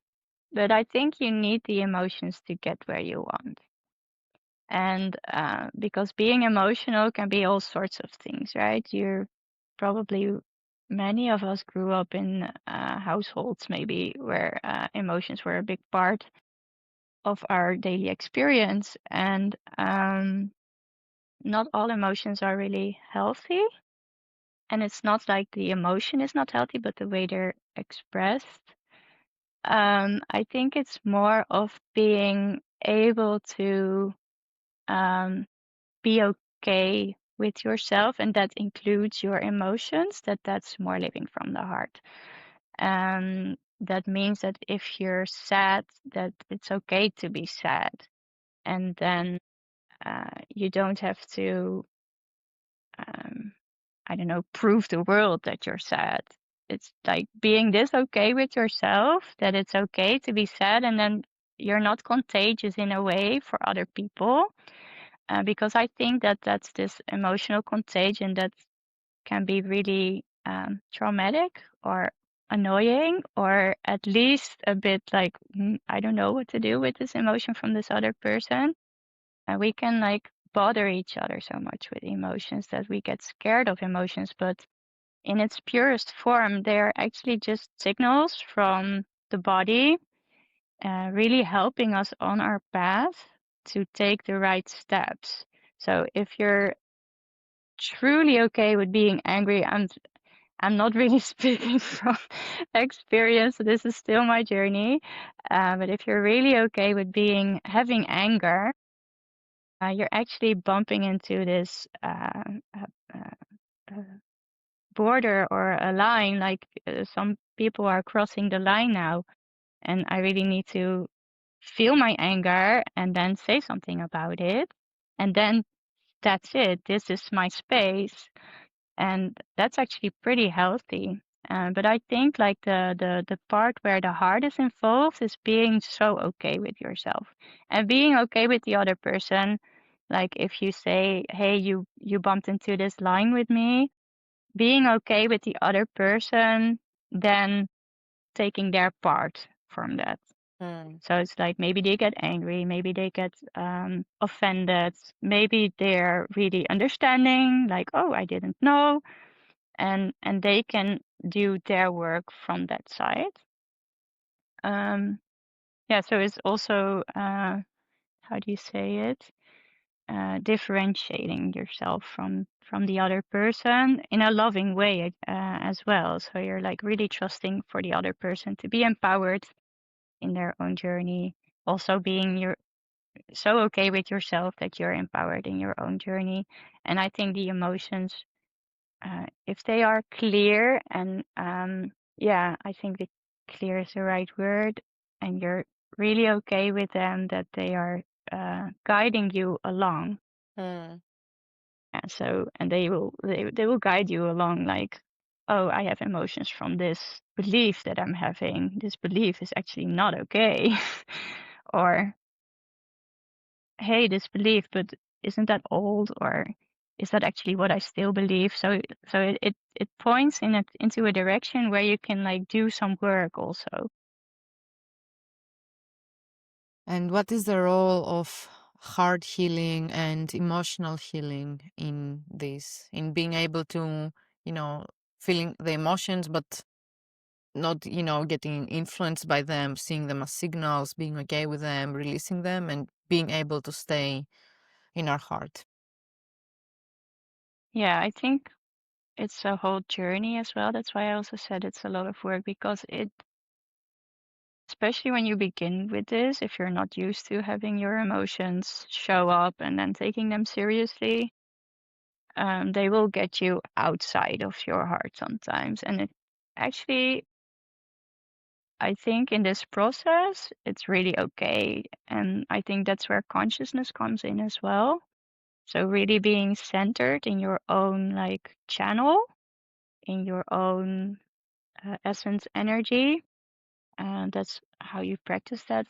but I think you need the emotions to get where you want. And because being emotional can be all sorts of things, right? You're probably, many of us grew up in households maybe where emotions were a big part of our daily experience. And not all emotions are really healthy. And it's not like the emotion is not healthy, but the way they're expressed. I think it's more of being able to be okay with yourself, and that includes your emotions, that's more living from the heart. That means that if you're sad, that it's okay to be sad, and then you don't have to um, I don't know, prove the world that you're sad. It's like being this okay with yourself, that it's okay to be sad, and then you're not contagious in a way for other people. Because I think that that's this emotional contagion that can be really traumatic or annoying, or at least a bit like, I don't know what to do with this emotion from this other person. And we can like bother each other so much with emotions that we get scared of emotions. But in its purest form, they're actually just signals from the body, really helping us on our path to take the right steps. So if you're truly okay with being angry, I'm not really speaking from experience. This is still my journey. But if you're really okay with having anger, you're actually bumping into this uh, border or a line. Like some people are crossing the line now, and I really need to feel my anger and then say something about it. And then that's it. This is my space. and that's actually pretty healthy. But I think like the part where the heart is involved is being so okay with yourself and being okay with the other person. Like if you say, hey, you bumped into this line with me, being okay with the other person, then taking their part from that. Mm. So it's like maybe they get angry, maybe they get offended, maybe they're really understanding, like, oh, I didn't know, and they can do their work from that side. Yeah, so it's also how do you say it? Differentiating yourself from the other person in a loving way as well. So you're like really trusting for the other person to be empowered in their own journey. Also being so okay with yourself that you're empowered in your own journey. And I think the emotions, if they are clear and yeah, I think the clear is the right word, and you're really okay with them that they are guiding you along. Mm. Yeah, so and they will guide you along like, oh, I have emotions from this belief that I'm having. This belief is actually not okay. Or hey, this belief, but isn't that old? Or is that actually what I still believe? So it points into a direction where you can like do some work also. And what is the role of heart healing and emotional healing in this, in being able to, you know, feeling the emotions, but not, you know, getting influenced by them, seeing them as signals, being okay with them, releasing them, and being able to stay in our heart? Yeah, I think it's a whole journey as well. That's why I also said it's a lot of work, because it, especially when you begin with this, if you're not used to having your emotions show up and then taking them seriously, they will get you outside of your heart sometimes. And it actually, I think in this process, it's really okay. And I think that's where consciousness comes in as well. So really being centered in your own like channel, in your own essence energy. And that's how you practice that,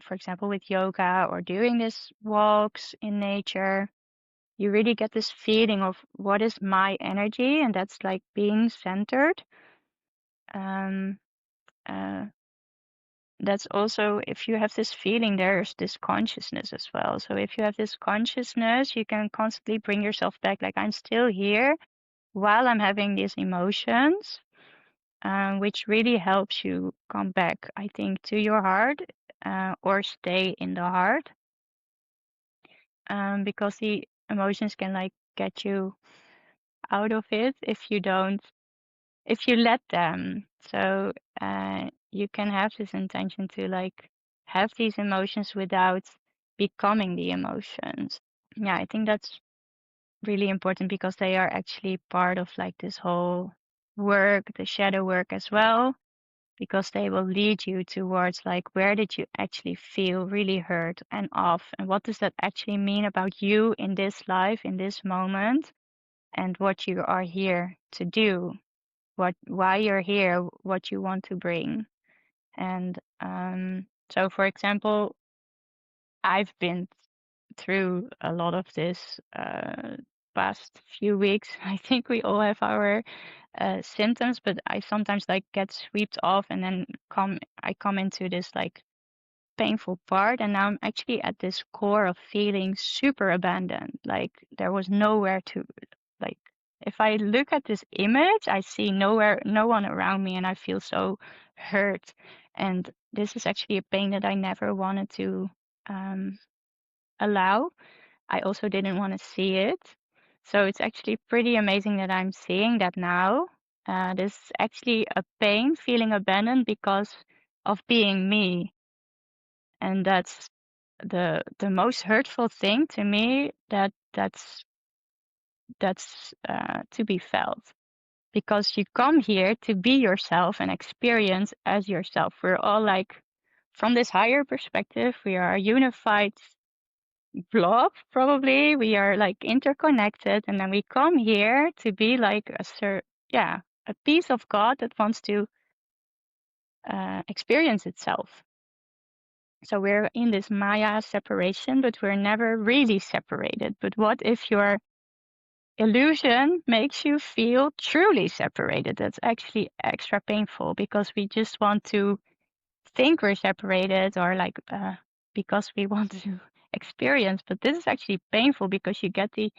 for example, with yoga or doing these walks in nature. You really get this feeling of what is my energy, and that's like being centered. Um, uh, that's also, if you have this feeling, there's this consciousness as well. So if you have this consciousness, you can constantly bring yourself back, like I'm still here while I'm having these emotions, which really helps you come back, I think, to your heart, or stay in the heart, because the emotions can like get you out of it if you let them. So you can have this intention to like have these emotions without becoming the emotions. Yeah, I think that's really important, because they are actually part of like this whole work, the shadow work as well, because they will lead you towards like, where did you actually feel really hurt and off, and what does that actually mean about you in this life, in this moment, and what you are here to do, why you're here, what you want to bring. And so for example, I've been through a lot of this past few weeks. I think we all have our symptoms, but I sometimes like get swept off and then I come into this like painful part, and now I'm actually at this core of feeling super abandoned. Like there was nowhere to, like, if I look at this image, I see no one around me, and I feel so hurt. And this is actually a pain that I never wanted to um, allow. I also didn't want to see it. So it's actually pretty amazing that I'm seeing that now. This is actually a pain, feeling abandoned because of being me. And that's the most hurtful thing to me, that's to be felt, because you come here to be yourself and experience as yourself. We're all like, from this higher perspective, we are unified blob, probably. We are like interconnected, and then we come here to be like a piece of God that wants to experience itself. So we're in this Maya separation, but we're never really separated. But what if your illusion makes you feel truly separated? That's actually extra painful, because we just want to think we're separated, or like because we want to experience. But this is actually painful, because you get the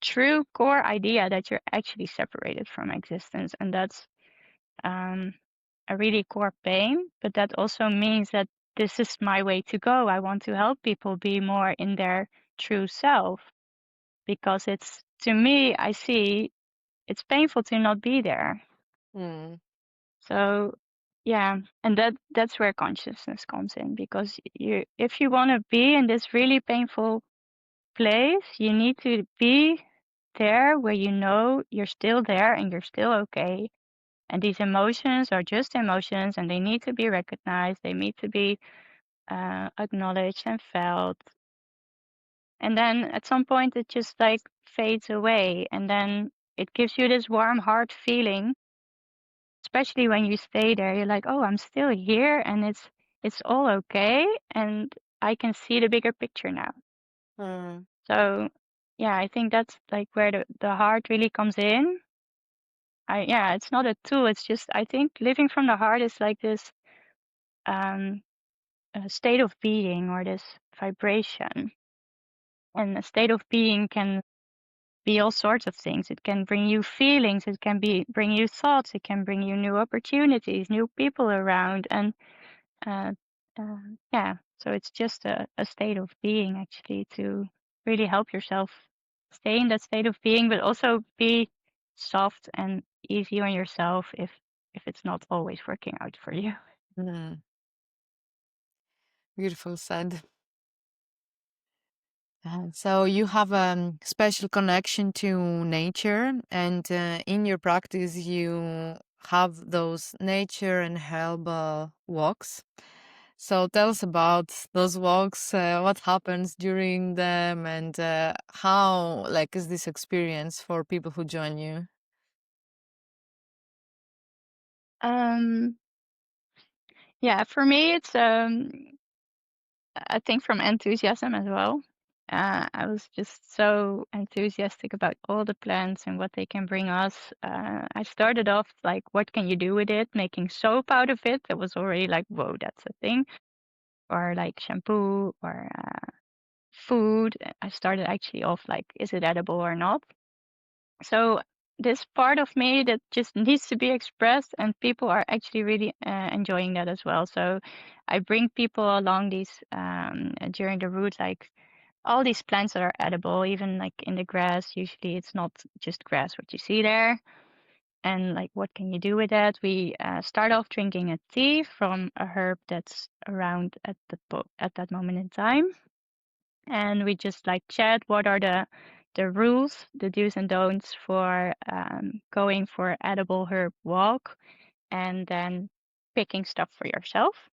true core idea that you're actually separated from existence, and that's a really core pain. But that also means that this is my way to go. I want to help people be more in their true self, because it's, to me, I see it's painful to not be there. Mm. So yeah, and that's where consciousness comes in, because if you want to be in this really painful place, you need to be there where you know you're still there and you're still okay. And these emotions are just emotions, and they need to be recognized. They need to be acknowledged and felt. And then at some point it just like fades away, and then it gives you this warm heart feeling. Especially when you stay there, you're like, oh, I'm still here, and it's all okay, and I can see the bigger picture now. Mm. So yeah, I think that's like where the heart really comes in. Yeah, it's not a tool. It's just, I think living from the heart is like this um state of being, or this vibration. And a state of being can be all sorts of things. It can bring you feelings, it can bring you thoughts, it can bring you new opportunities, new people around, and uh, yeah. So it's just a state of being, actually, to really help yourself stay in that state of being, but also be soft and easy on yourself if it's not always working out for you. Mm. Beautiful said. So you have a special connection to nature, and in your practice, you have those nature and herbal walks. So tell us about those walks. What happens during them, and how like is this experience for people who join you? Um, yeah, for me, it's I think from enthusiasm as well. I was just so enthusiastic about all the plants and what they can bring us. I started off like, what can you do with it? Making soap out of it. That was already like, whoa, that's a thing. Or like shampoo, or food. I started actually off like, is it edible or not? So this part of me that just needs to be expressed, and people are actually really enjoying that as well. So I bring people along these during the route, like all these plants that are edible, even like in the grass. Usually it's not just grass what you see there. And like, what can you do with that? We start off drinking a tea from a herb that's around at that moment in time, and we just like chat. What are the rules, the do's and don'ts for going for edible herb walk, and then picking stuff for yourself.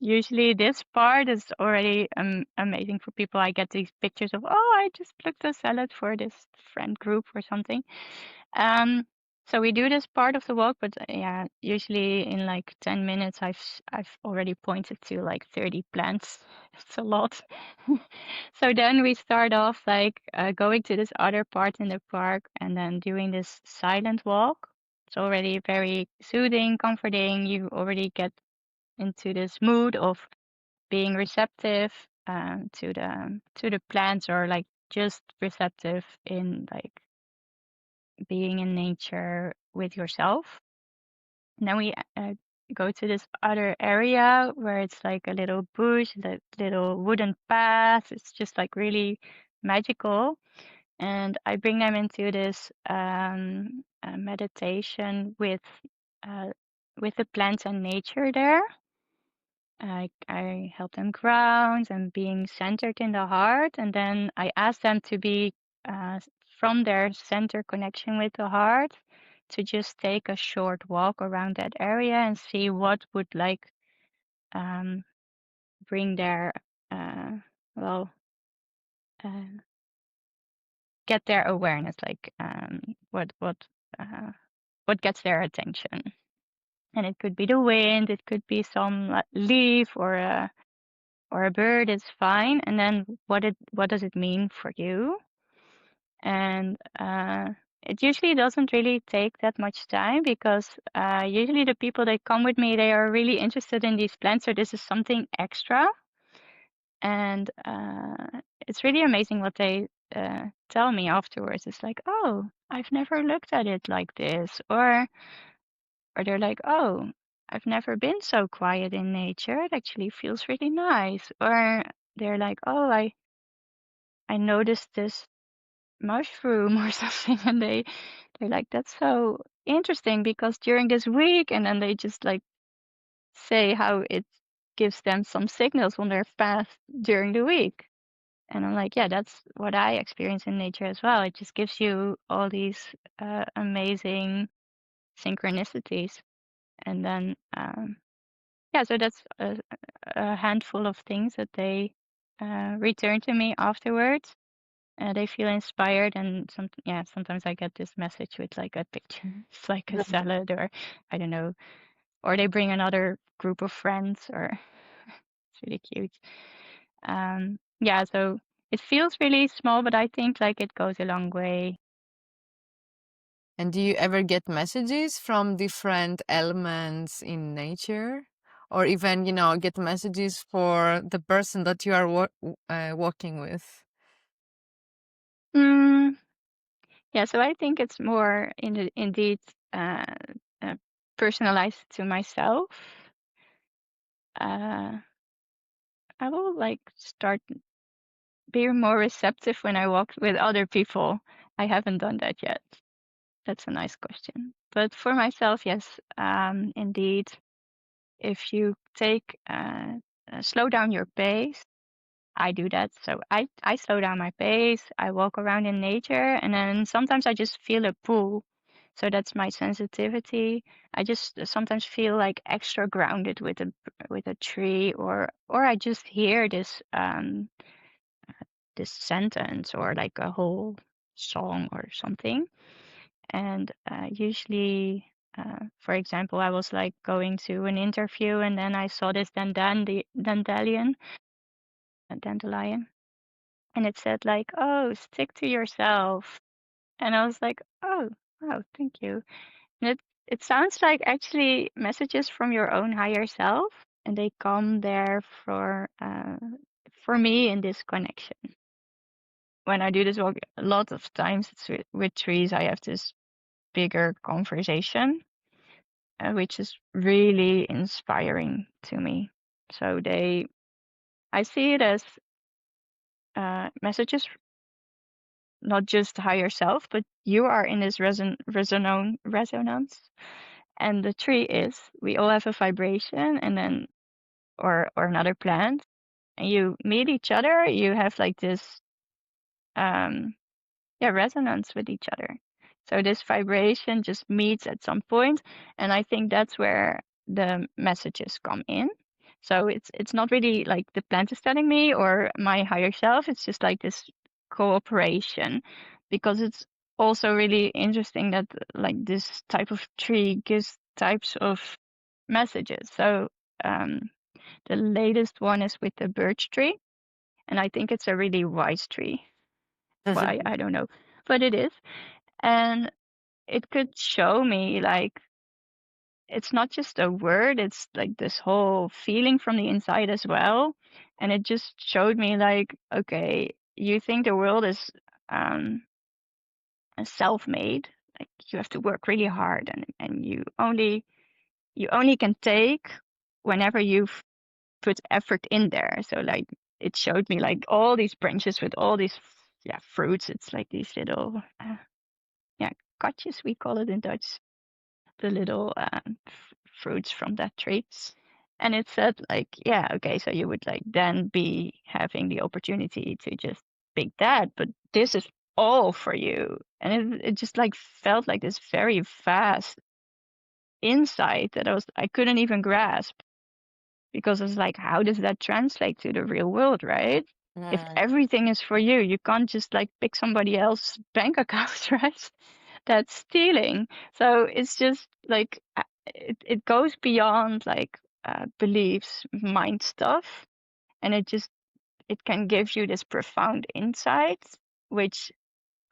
Usually this part is already amazing for people. I get these pictures of, oh, I just plucked a salad for this friend group or something. Um, so we do this part of the walk, but yeah, usually in like 10 minutes, I've already pointed to like 30 plants. It's a lot. So then we start off like going to this other part in the park, and then doing this silent walk. It's already very soothing, comforting. You already get into this mood of being receptive to the plants, or like just receptive in like being in nature with yourself. And then we go to this other area where it's like a little bush, that little wooden path. It's just like really magical. And I bring them into this meditation uh, with the plants and nature there. I help them ground and being centered in the heart, and then I ask them to be from their center connection with the heart, to just take a short walk around that area and see what would like um, bring their well, get their awareness, like what gets their attention. And it could be the wind, it could be some leaf or a bird. It's fine. And then what does it mean for you? And it usually doesn't really take that much time because usually the people that come with me, they are really interested in these plants. So this is something extra. And it's really amazing what they tell me afterwards. It's like, oh, I've never looked at it like this. Or they're like, oh, I've never been so quiet in nature. It actually feels really nice. Or they're like, oh, I noticed this mushroom or something. And they're like, that's so interesting because during this week, and then they just like say how it gives them some signals on their path during the week. And I'm like, yeah, that's what I experience in nature as well. It just gives you all these amazing synchronicities. And then, yeah, so that's a handful of things that they return to me afterwards. They feel inspired, and sometimes I get this message with like a picture. It's like a salad, or I don't know, or they bring another group of friends, or it's really cute. Yeah, so it feels really small, but I think like it goes a long way. And do you ever get messages from different elements in nature? Or even, get messages for the person that you are walking with? Mm, yeah, so I think it's more indeed uh, uh, personalized to myself. I will like start being more receptive when I walk with other people. I haven't done that yet. That's a nice question. But for myself, yes, indeed. If you take slow down your pace, I do that. So I slow down my pace. I walk around in nature, and then sometimes I just feel a pull. So that's my sensitivity. I just sometimes feel like extra grounded with a tree, or I just hear this sentence or like a whole song or something. And usually, for example, I was like going to an interview, and then I saw this dandelion, and it said like, "Oh, stick to yourself." And I was like, "Oh, wow, thank you." And it sounds like actually messages from your own higher self, and they come there for me in this connection. When I do this walk, a lot of times it's with trees. I have this bigger conversation, which is really inspiring to me. So I see it as messages, not just higher self, but you are in this resonance, and the tree is. We all have a vibration, and then or another plant, and you meet each other. You have like this um, resonance with each other. So this vibration just meets at some point, and I think that's where the messages come in. So it's not really like the plant is telling me or my higher self. It's just like this cooperation, because it's also really interesting that like this type of tree gives types of messages. So um, the latest one is with the birch tree, and I think it's a really wise tree. Why? I don't know, but it is. And it could show me like it's not just a word, it's like this whole feeling from the inside as well. And it just showed me like, okay, you think the world is um self-made, like you have to work really hard, and you only can take whenever you've put effort in there. So like it showed me like all these branches with all these fruits. It's like these little katjes, we call it in Dutch, the little fruits from that tree. And it said like, yeah, okay, so you would like then be having the opportunity to just pick that, but this is all for you. And it just like felt like this very vast insight that I couldn't even grasp. because it's like, how does that translate to the real world, right? If everything is for you, you can't just like pick somebody else's bank account, right? That's stealing. So it's just like it goes beyond like beliefs, mind stuff, and it can give you this profound insight, which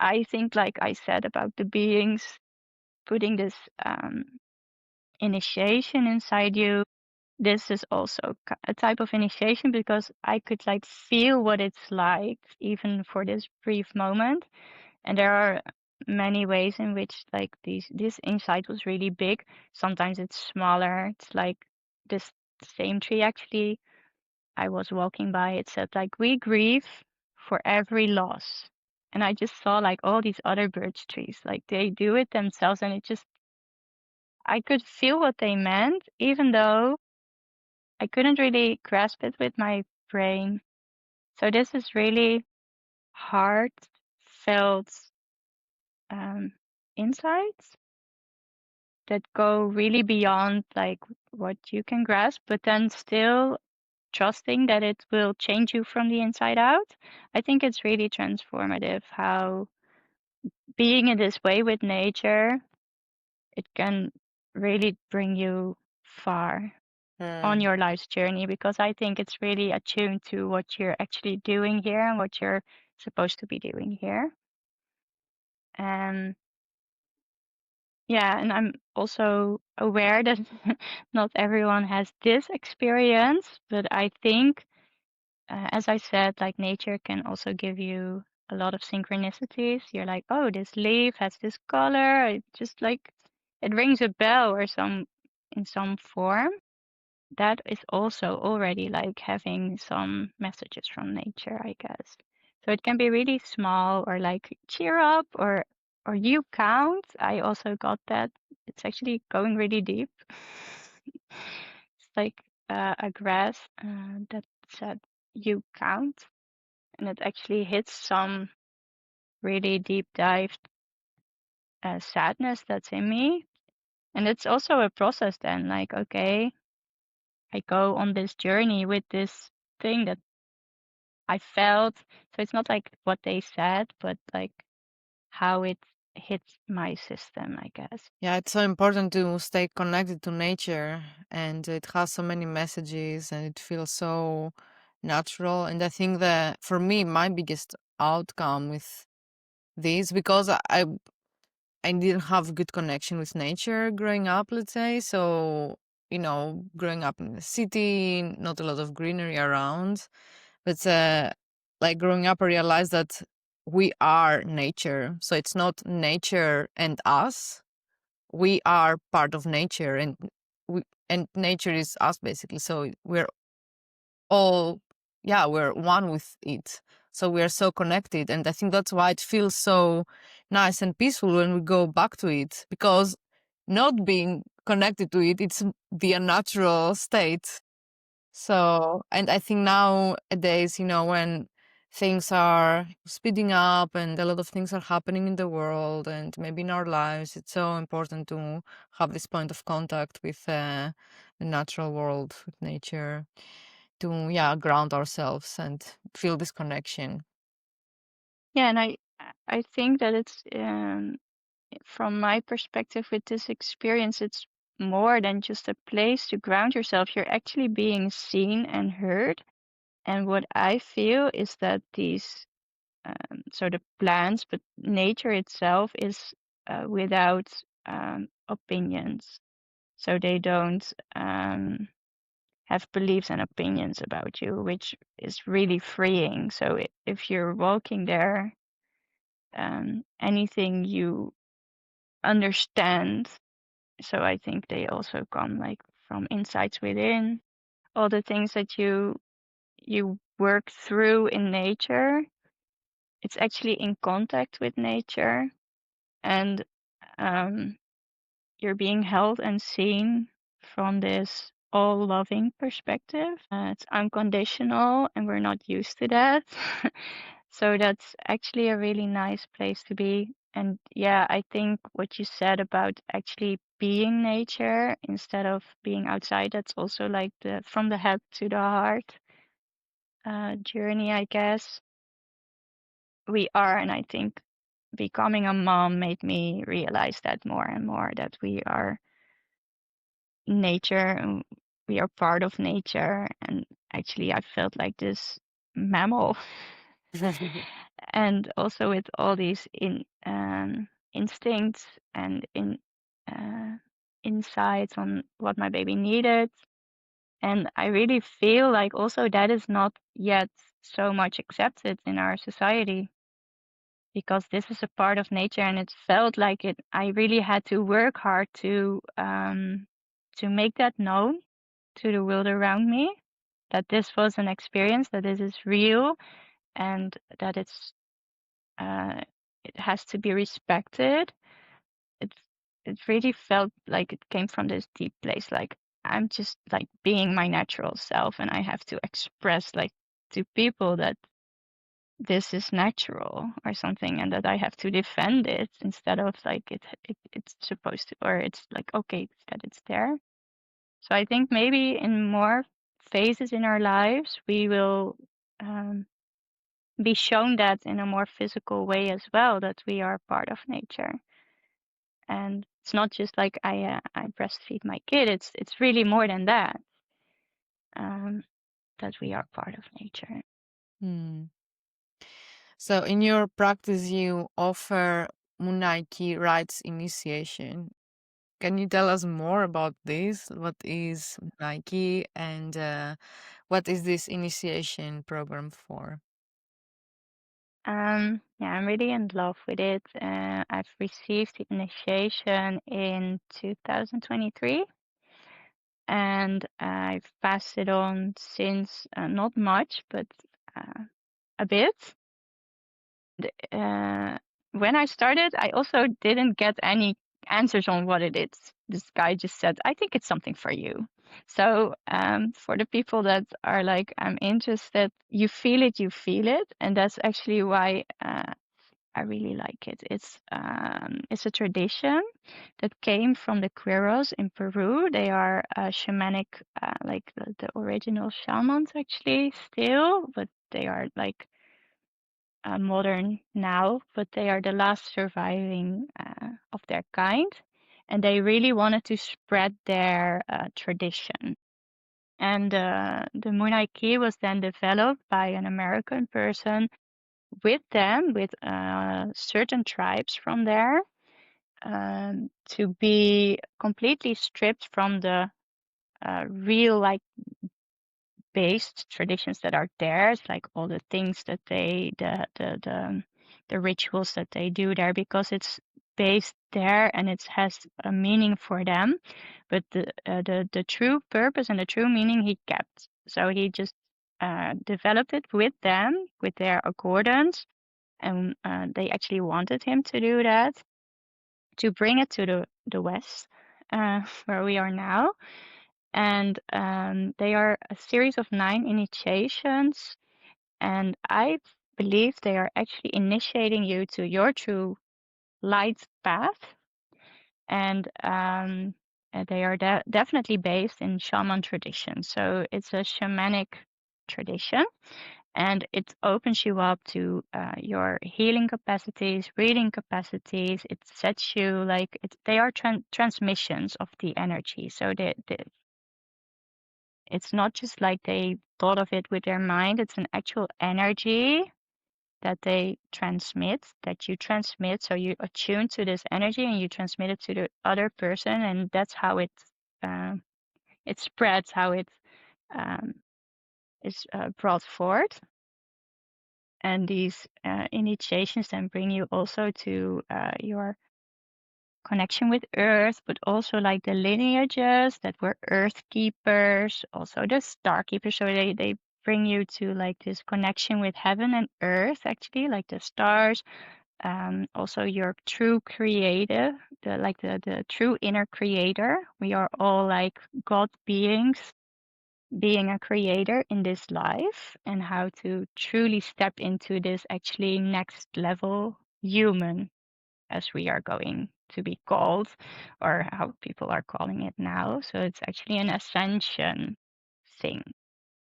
I think, like I said about the beings putting this initiation inside you, this is also a type of initiation, because I could like feel what it's like even for this brief moment. And there are many ways in which like this insight was really big. Sometimes it's smaller. It's like this same tree actually I was walking by, it said like, we grieve for every loss. And I just saw like all these other birch trees, like they do it themselves, and I could feel what they meant, even though I couldn't really grasp it with my brain. So this is really heartfelt insights that go really beyond like what you can grasp, but then still trusting that it will change you from the inside out. I think it's really transformative how being in this way with nature, it can really bring you far on your life's journey, because I think it's really attuned to what you're actually doing here and what you're supposed to be doing here. And yeah, and I'm also aware that not everyone has this experience, but I think, as I said, like nature can also give you a lot of synchronicities. You're like, oh, this leaf has this color. It just like it rings a bell or in some form. That is also already like having some messages from nature, I guess. So it can be really small, or like cheer up, or you count. I also got that. It's actually going really deep. It's like a grass that said you count, and it actually hits some really deep dive sadness that's in me. And it's also a process then, like, okay, I go on this journey with this thing that I felt. So it's not like what they said, but like how it hits my system, I guess. Yeah, it's so important to stay connected to nature, and it has so many messages and it feels so natural. And I think that for me, my biggest outcome with this, because I didn't have good connection with nature growing up, let's say. So, growing up in the city, not a lot of greenery around. But like growing up, I realized that we are nature. So it's not nature and us. We are part of nature, and nature is us basically. So we're all, yeah, we're one with it. So we are so connected, and I think that's why it feels so nice and peaceful when we go back to it, because not being connected to it, it's the unnatural state. So, and I think nowadays, when things are speeding up and a lot of things are happening in the world and maybe in our lives, it's so important to have this point of contact with the natural world, with nature, to, yeah, ground ourselves and feel this connection. Yeah, and I think that it's from my perspective with this experience, it's more than just a place to ground yourself. You're actually being seen and heard. And what I feel is that so the plants, but nature itself is without opinions. So they don't have beliefs and opinions about you, which is really freeing. So if you're walking there, anything you understand. So I think they also come like from insights within. All the things that you work through in nature, it's actually in contact with nature, and you're being held and seen from this all loving perspective. It's unconditional, and we're not used to that. So that's actually a really nice place to be. And yeah, I think what you said about actually being nature instead of being outside. That's also like the from the head to the heart journey, I guess. We are, and I think becoming a mom made me realize that more and more, that we are nature and we are part of nature. And actually, I felt like this mammal. And also with all these instincts and insights on what my baby needed. And I really feel like also that is not yet so much accepted in our society, because this is a part of nature, and it felt like it. I really had to work hard to make that known to the world around me, that this was an experience, that this is real, and that it has to be respected. It it really felt like it came from this deep place, like I'm just like being my natural self, and I have to express like to people that this is natural or something, and that I have to defend it instead of like it's supposed to, or it's like okay that it's there. So I think maybe in more phases in our lives we will um, be shown that in a more physical way as well, that we are part of nature. And it's not just like I breastfeed my kid. It's really more than that. That we are part of nature. Hmm. So, in your practice, you offer Munai-Ki Rites initiation. Can you tell us more about this? What is Munai-Ki and what is this initiation program for? Yeah, I'm really in love with it. I've received the initiation in 2023, and I've passed it on since, not much, but a bit. When I started, I also didn't get any answers on what it is. This guy just said, I think it's something for you. So for the people that are like, I'm interested, you feel it, you feel it. And that's actually why I really like it. It's a tradition that came from the Quiros in Peru. They are shamanic, like the original shamans actually still, but they are like modern now, but they are the last surviving of their kind. And they really wanted to spread their tradition. And the Munai-Ki was then developed by an American person with them, with certain tribes from there, to be completely stripped from the real like based traditions that are theirs, like all the things that the rituals that they do there, because it's based there and it has a meaning for them. But the true purpose and the true meaning he kept. So he just developed it with them, with their accordance, and they actually wanted him to do that, to bring it to the West, where we are now. And they are a series of 9 initiations, and I believe they are actually initiating you to your true light path. And they are definitely based in shaman tradition. So it's a shamanic tradition, and it opens you up to your healing capacities, reading capacities. It sets you like they are transmissions of the energy. So it's not just like they thought of it with their mind. It's an actual energy that they transmit, that you transmit. So you attune to this energy and you transmit it to the other person, and that's how it spreads, how it um, is brought forth. And these initiations then bring you also to your connection with earth, but also like the lineages that were earth keepers, also the star keepers. So they bring you to like this connection with heaven and earth, actually, like the stars. Also your true creative, the true inner creator. We are all like God beings, being a creator in this life, and how to truly step into this actually next level human as we are going to be called, or how people are calling it now. So it's actually an ascension thing.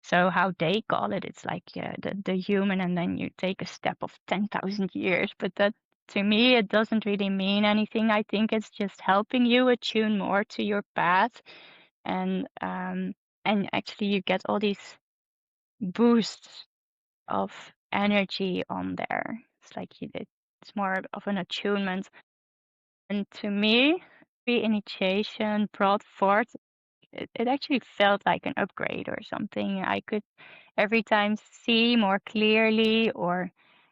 So how they call it, it's like the human, and then you take a step of 10,000 years. But that, to me, it doesn't really mean anything. I think it's just helping you attune more to your path, and actually you get all these boosts of energy on there. It's like it's more of an attunement. And to me, the initiation brought forth, it actually felt like an upgrade or something. I could every time see more clearly, or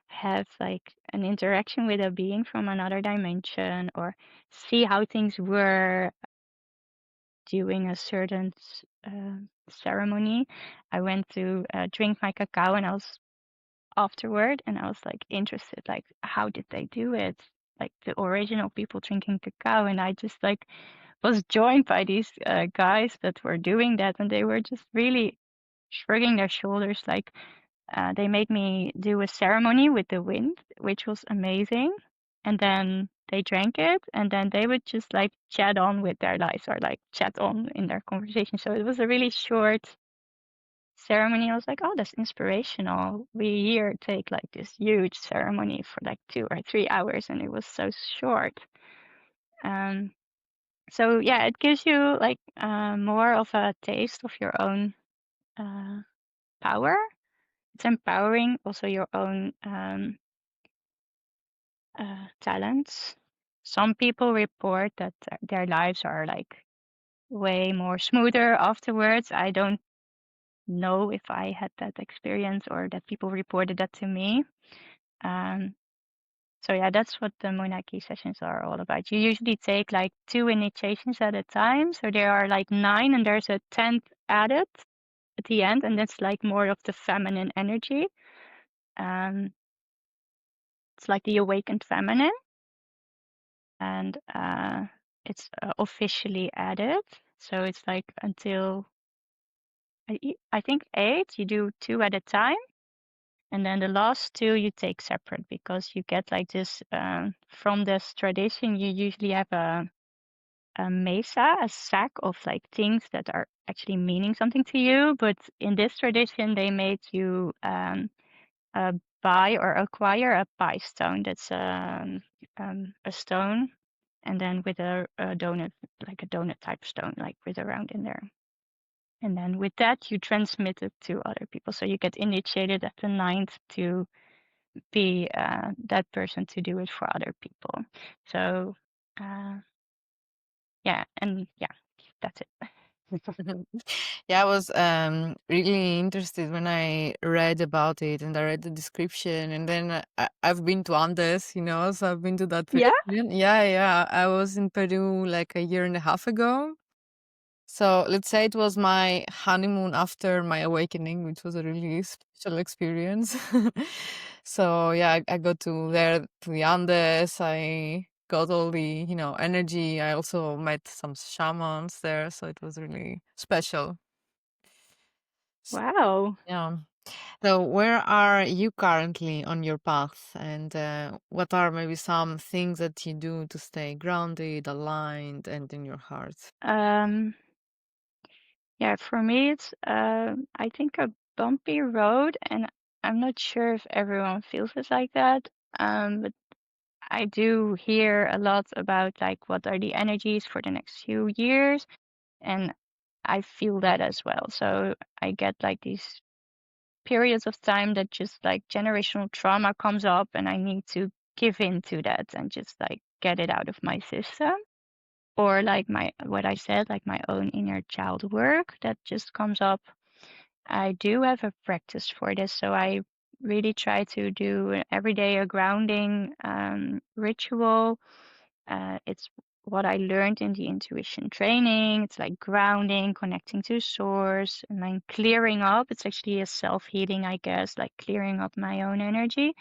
have like an interaction with a being from another dimension, or see how things were doing a certain ceremony. I went to drink my cacao, and I was afterward, and I was like interested, like how did they do it? Like the original people drinking cacao, and I just like was joined by these guys that were doing that, and they were just really shrugging their shoulders. Like they made me do a ceremony with the wind, which was amazing. And then they drank it, and then they would just like chat on with their lives, or like chat on in their conversation. So it was a really short ceremony. I was like, oh, that's inspirational. We here take like this huge ceremony for like 2 or 3 hours, and it was so short. So yeah, it gives you like more of a taste of your own power. It's empowering also your own talents. Some people report that their lives are like way more smoother afterwards. I don't know if I had that experience, or that people reported that to me. So yeah, that's what the Munai-Ki sessions are all about. You usually take like 2 initiations at a time. So there are like 9, and there's a 10th added at the end, and that's like more of the feminine energy. It's like the awakened feminine, and it's officially added. So it's like until I think 8, you do 2 at a time. And then the last 2 you take separate, because you get like this from this tradition. You usually have a mesa, a sack of like things that are actually meaning something to you. But in this tradition, they made you buy or acquire a pie stone. That's a stone, and then with a donut, like a donut type stone, like with a round in there. And then with that, you transmit it to other people. So you get initiated at the 9th to be that person to do it for other people. So yeah, and yeah, that's it. Yeah, I was really interested when I read about it, and I read the description, and then I've been to Andes, so I've been to that Yeah, region. Yeah, yeah. I was in Peru like a year and a half ago. So let's say it was my honeymoon after my awakening, which was a really special experience. So yeah, I got to there to the Andes. I got all the, energy. I also met some shamans there, so it was really special. wow. Yeah. So where are you currently on your path, and what are maybe some things that you do to stay grounded, aligned, and in your heart? Um, yeah, for me, it's I think a bumpy road, and I'm not sure if everyone feels it like that. But I do hear a lot about like what are the energies for the next few years, and I feel that as well. So I get like these periods of time that just like generational trauma comes up, and I need to give in to that and just like get it out of my system. Or like what I said, like my own inner child work that just comes up. I do have a practice for this, so I really try to do every day a grounding ritual. It's what I learned in the intuition training. It's like grounding, connecting to source, and then clearing up. It's actually a self-healing, I guess, like clearing up my own energy.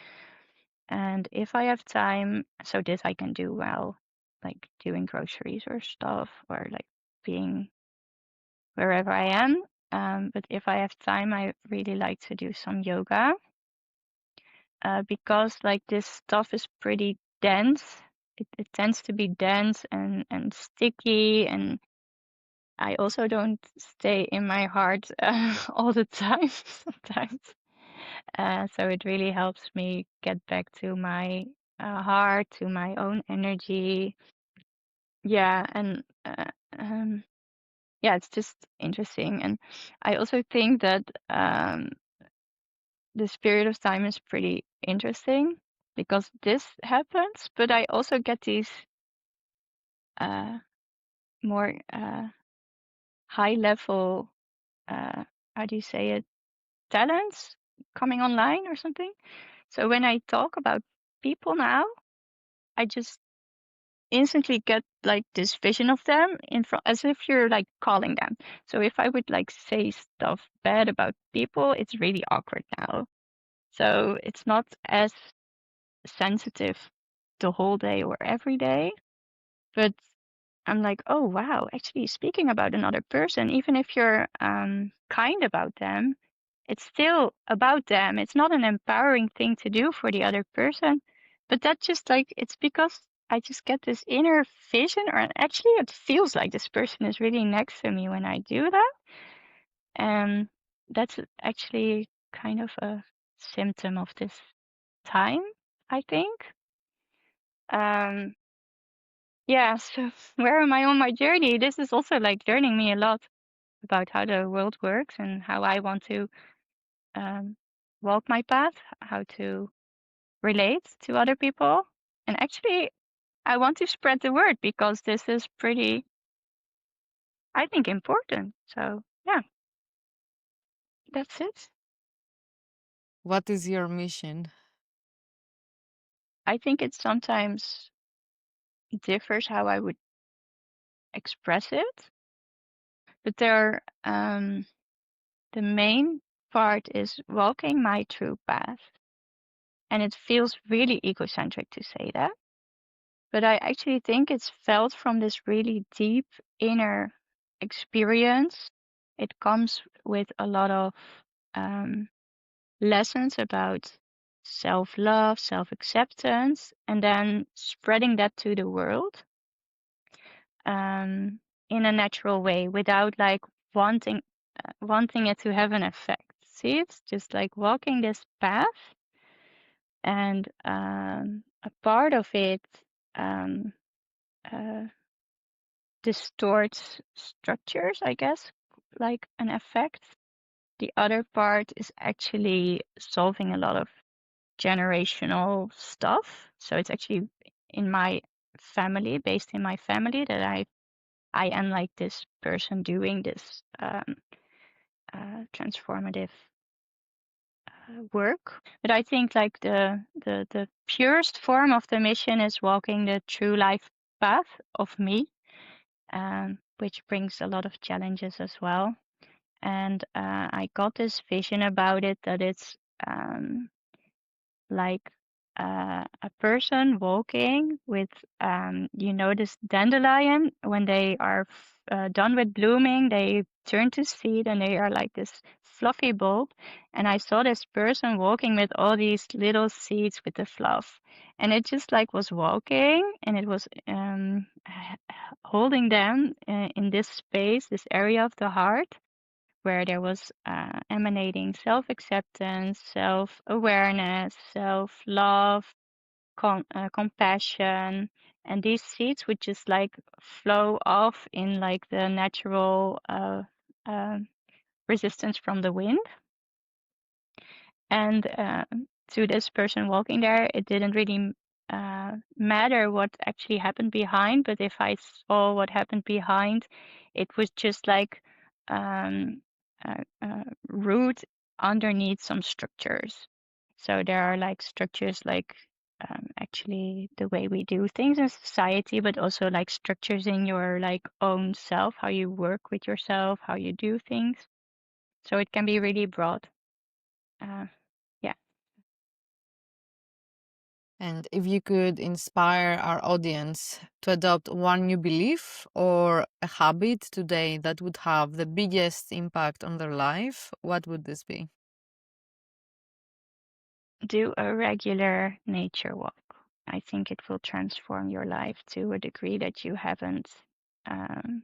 And if I have time, so this I can do while like doing groceries or stuff, or like being wherever I am. But if I have time, I really like to do some yoga, because like this stuff is pretty dense. it tends to be dense and sticky, and I also don't stay in my heart all the time sometimes. So it really helps me get back to my heart, to my own energy. Yeah, and yeah, it's just interesting. And I also think that this period of time is pretty interesting because this happens, but I also get these uh, more high level, how do you say it, talents coming online or something. So when I talk about people now, I just instantly get like this vision of them in front, as if you're like calling them. So if I would like say stuff bad about people, it's really awkward now. So it's not as sensitive the whole day or every day, but I'm like, oh wow, actually speaking about another person, even if you're kind about them, it's still about them. It's not an empowering thing to do for the other person, but that just like it's because I just get this inner vision, or actually it feels like this person is really next to me when I do that. And that's actually kind of a symptom of this time, I think. Um, yeah, so where am I on my journey? This is also like learning me a lot about how the world works and how I want to um, walk my path, how to relate to other people. And actually, I want to spread the word because this is pretty, I think, important. So, yeah, that's it. What is your mission? I think it sometimes differs how I would express it, but the main part is walking my true path. And it feels really egocentric to say that. But I actually think it's felt from this really deep inner experience. It comes with a lot of um, lessons about self love, self acceptance, and then spreading that to the world um, in a natural way without like wanting wanting it to have an effect. See, it's just like walking this path, and a part of it um, uh, distorts structures, I guess, like an effect. The other part is actually solving a lot of generational stuff. So it's actually in my family, based in my family, that I am like this person doing this transformative work. But I think like the purest form of the mission is walking the true life path of me, which brings a lot of challenges as well. And I got this vision about it that it's like a person walking with, this dandelion, when they are done with blooming, they turn to seed and they are like this fluffy bulb. And I saw this person walking with all these little seeds with the fluff. And it just like was walking, and it was holding them in this space, this area of the heart, where there was emanating self-acceptance, self-awareness, self-love, compassion, and these seeds would just like flow off in like the natural uh, resistance from the wind. And to this person walking there, it didn't really matter what actually happened behind, but if I saw what happened behind, it was just like root underneath some structures. So there are like structures like actually the way we do things in society, but also like structures in your like own self, how you work with yourself, how you do things. So it can be really broad. Yeah. And if you could inspire our audience to adopt one new belief or a habit today that would have the biggest impact on their life, what would this be? Do a regular nature walk. I think it will transform your life to a degree that you haven't um,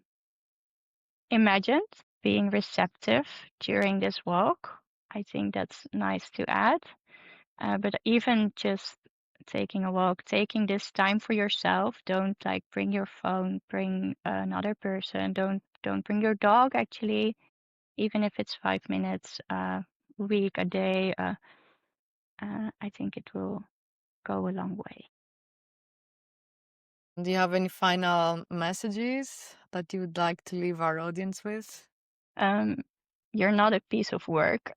imagined. Being receptive during this walk, I think that's nice to add. But even just taking a walk, taking this time for yourself. Don't like bring your phone, bring another person. Don't bring your dog. Actually, even if it's 5 minutes a week, a day, I think it will go a long way. Do you have any final messages that you would like to leave our audience with? Um, you're not a piece of work.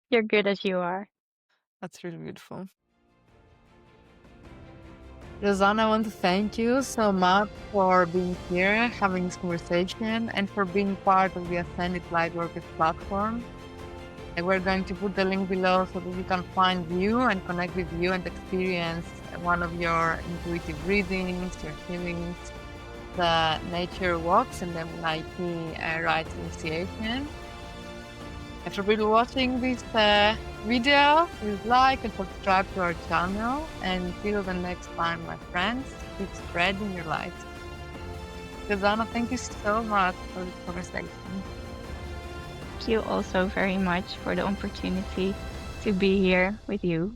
You're good as you are. That's really beautiful. Rosanna, I want to thank you so much for being here, having this conversation, and for being part of the Authentic Lightworkers platform. And we're going to put the link below so that you can find you and connect with you and experience one of your intuitive readings, your healings, the nature walks, and the Munai-Ki Rites initiation. And for people watching this video, please like and subscribe to our channel. And till the next time, my friends, keep spreading your light. Rosanna, thank you so much for this conversation. Thank you also very much for the opportunity to be here with you.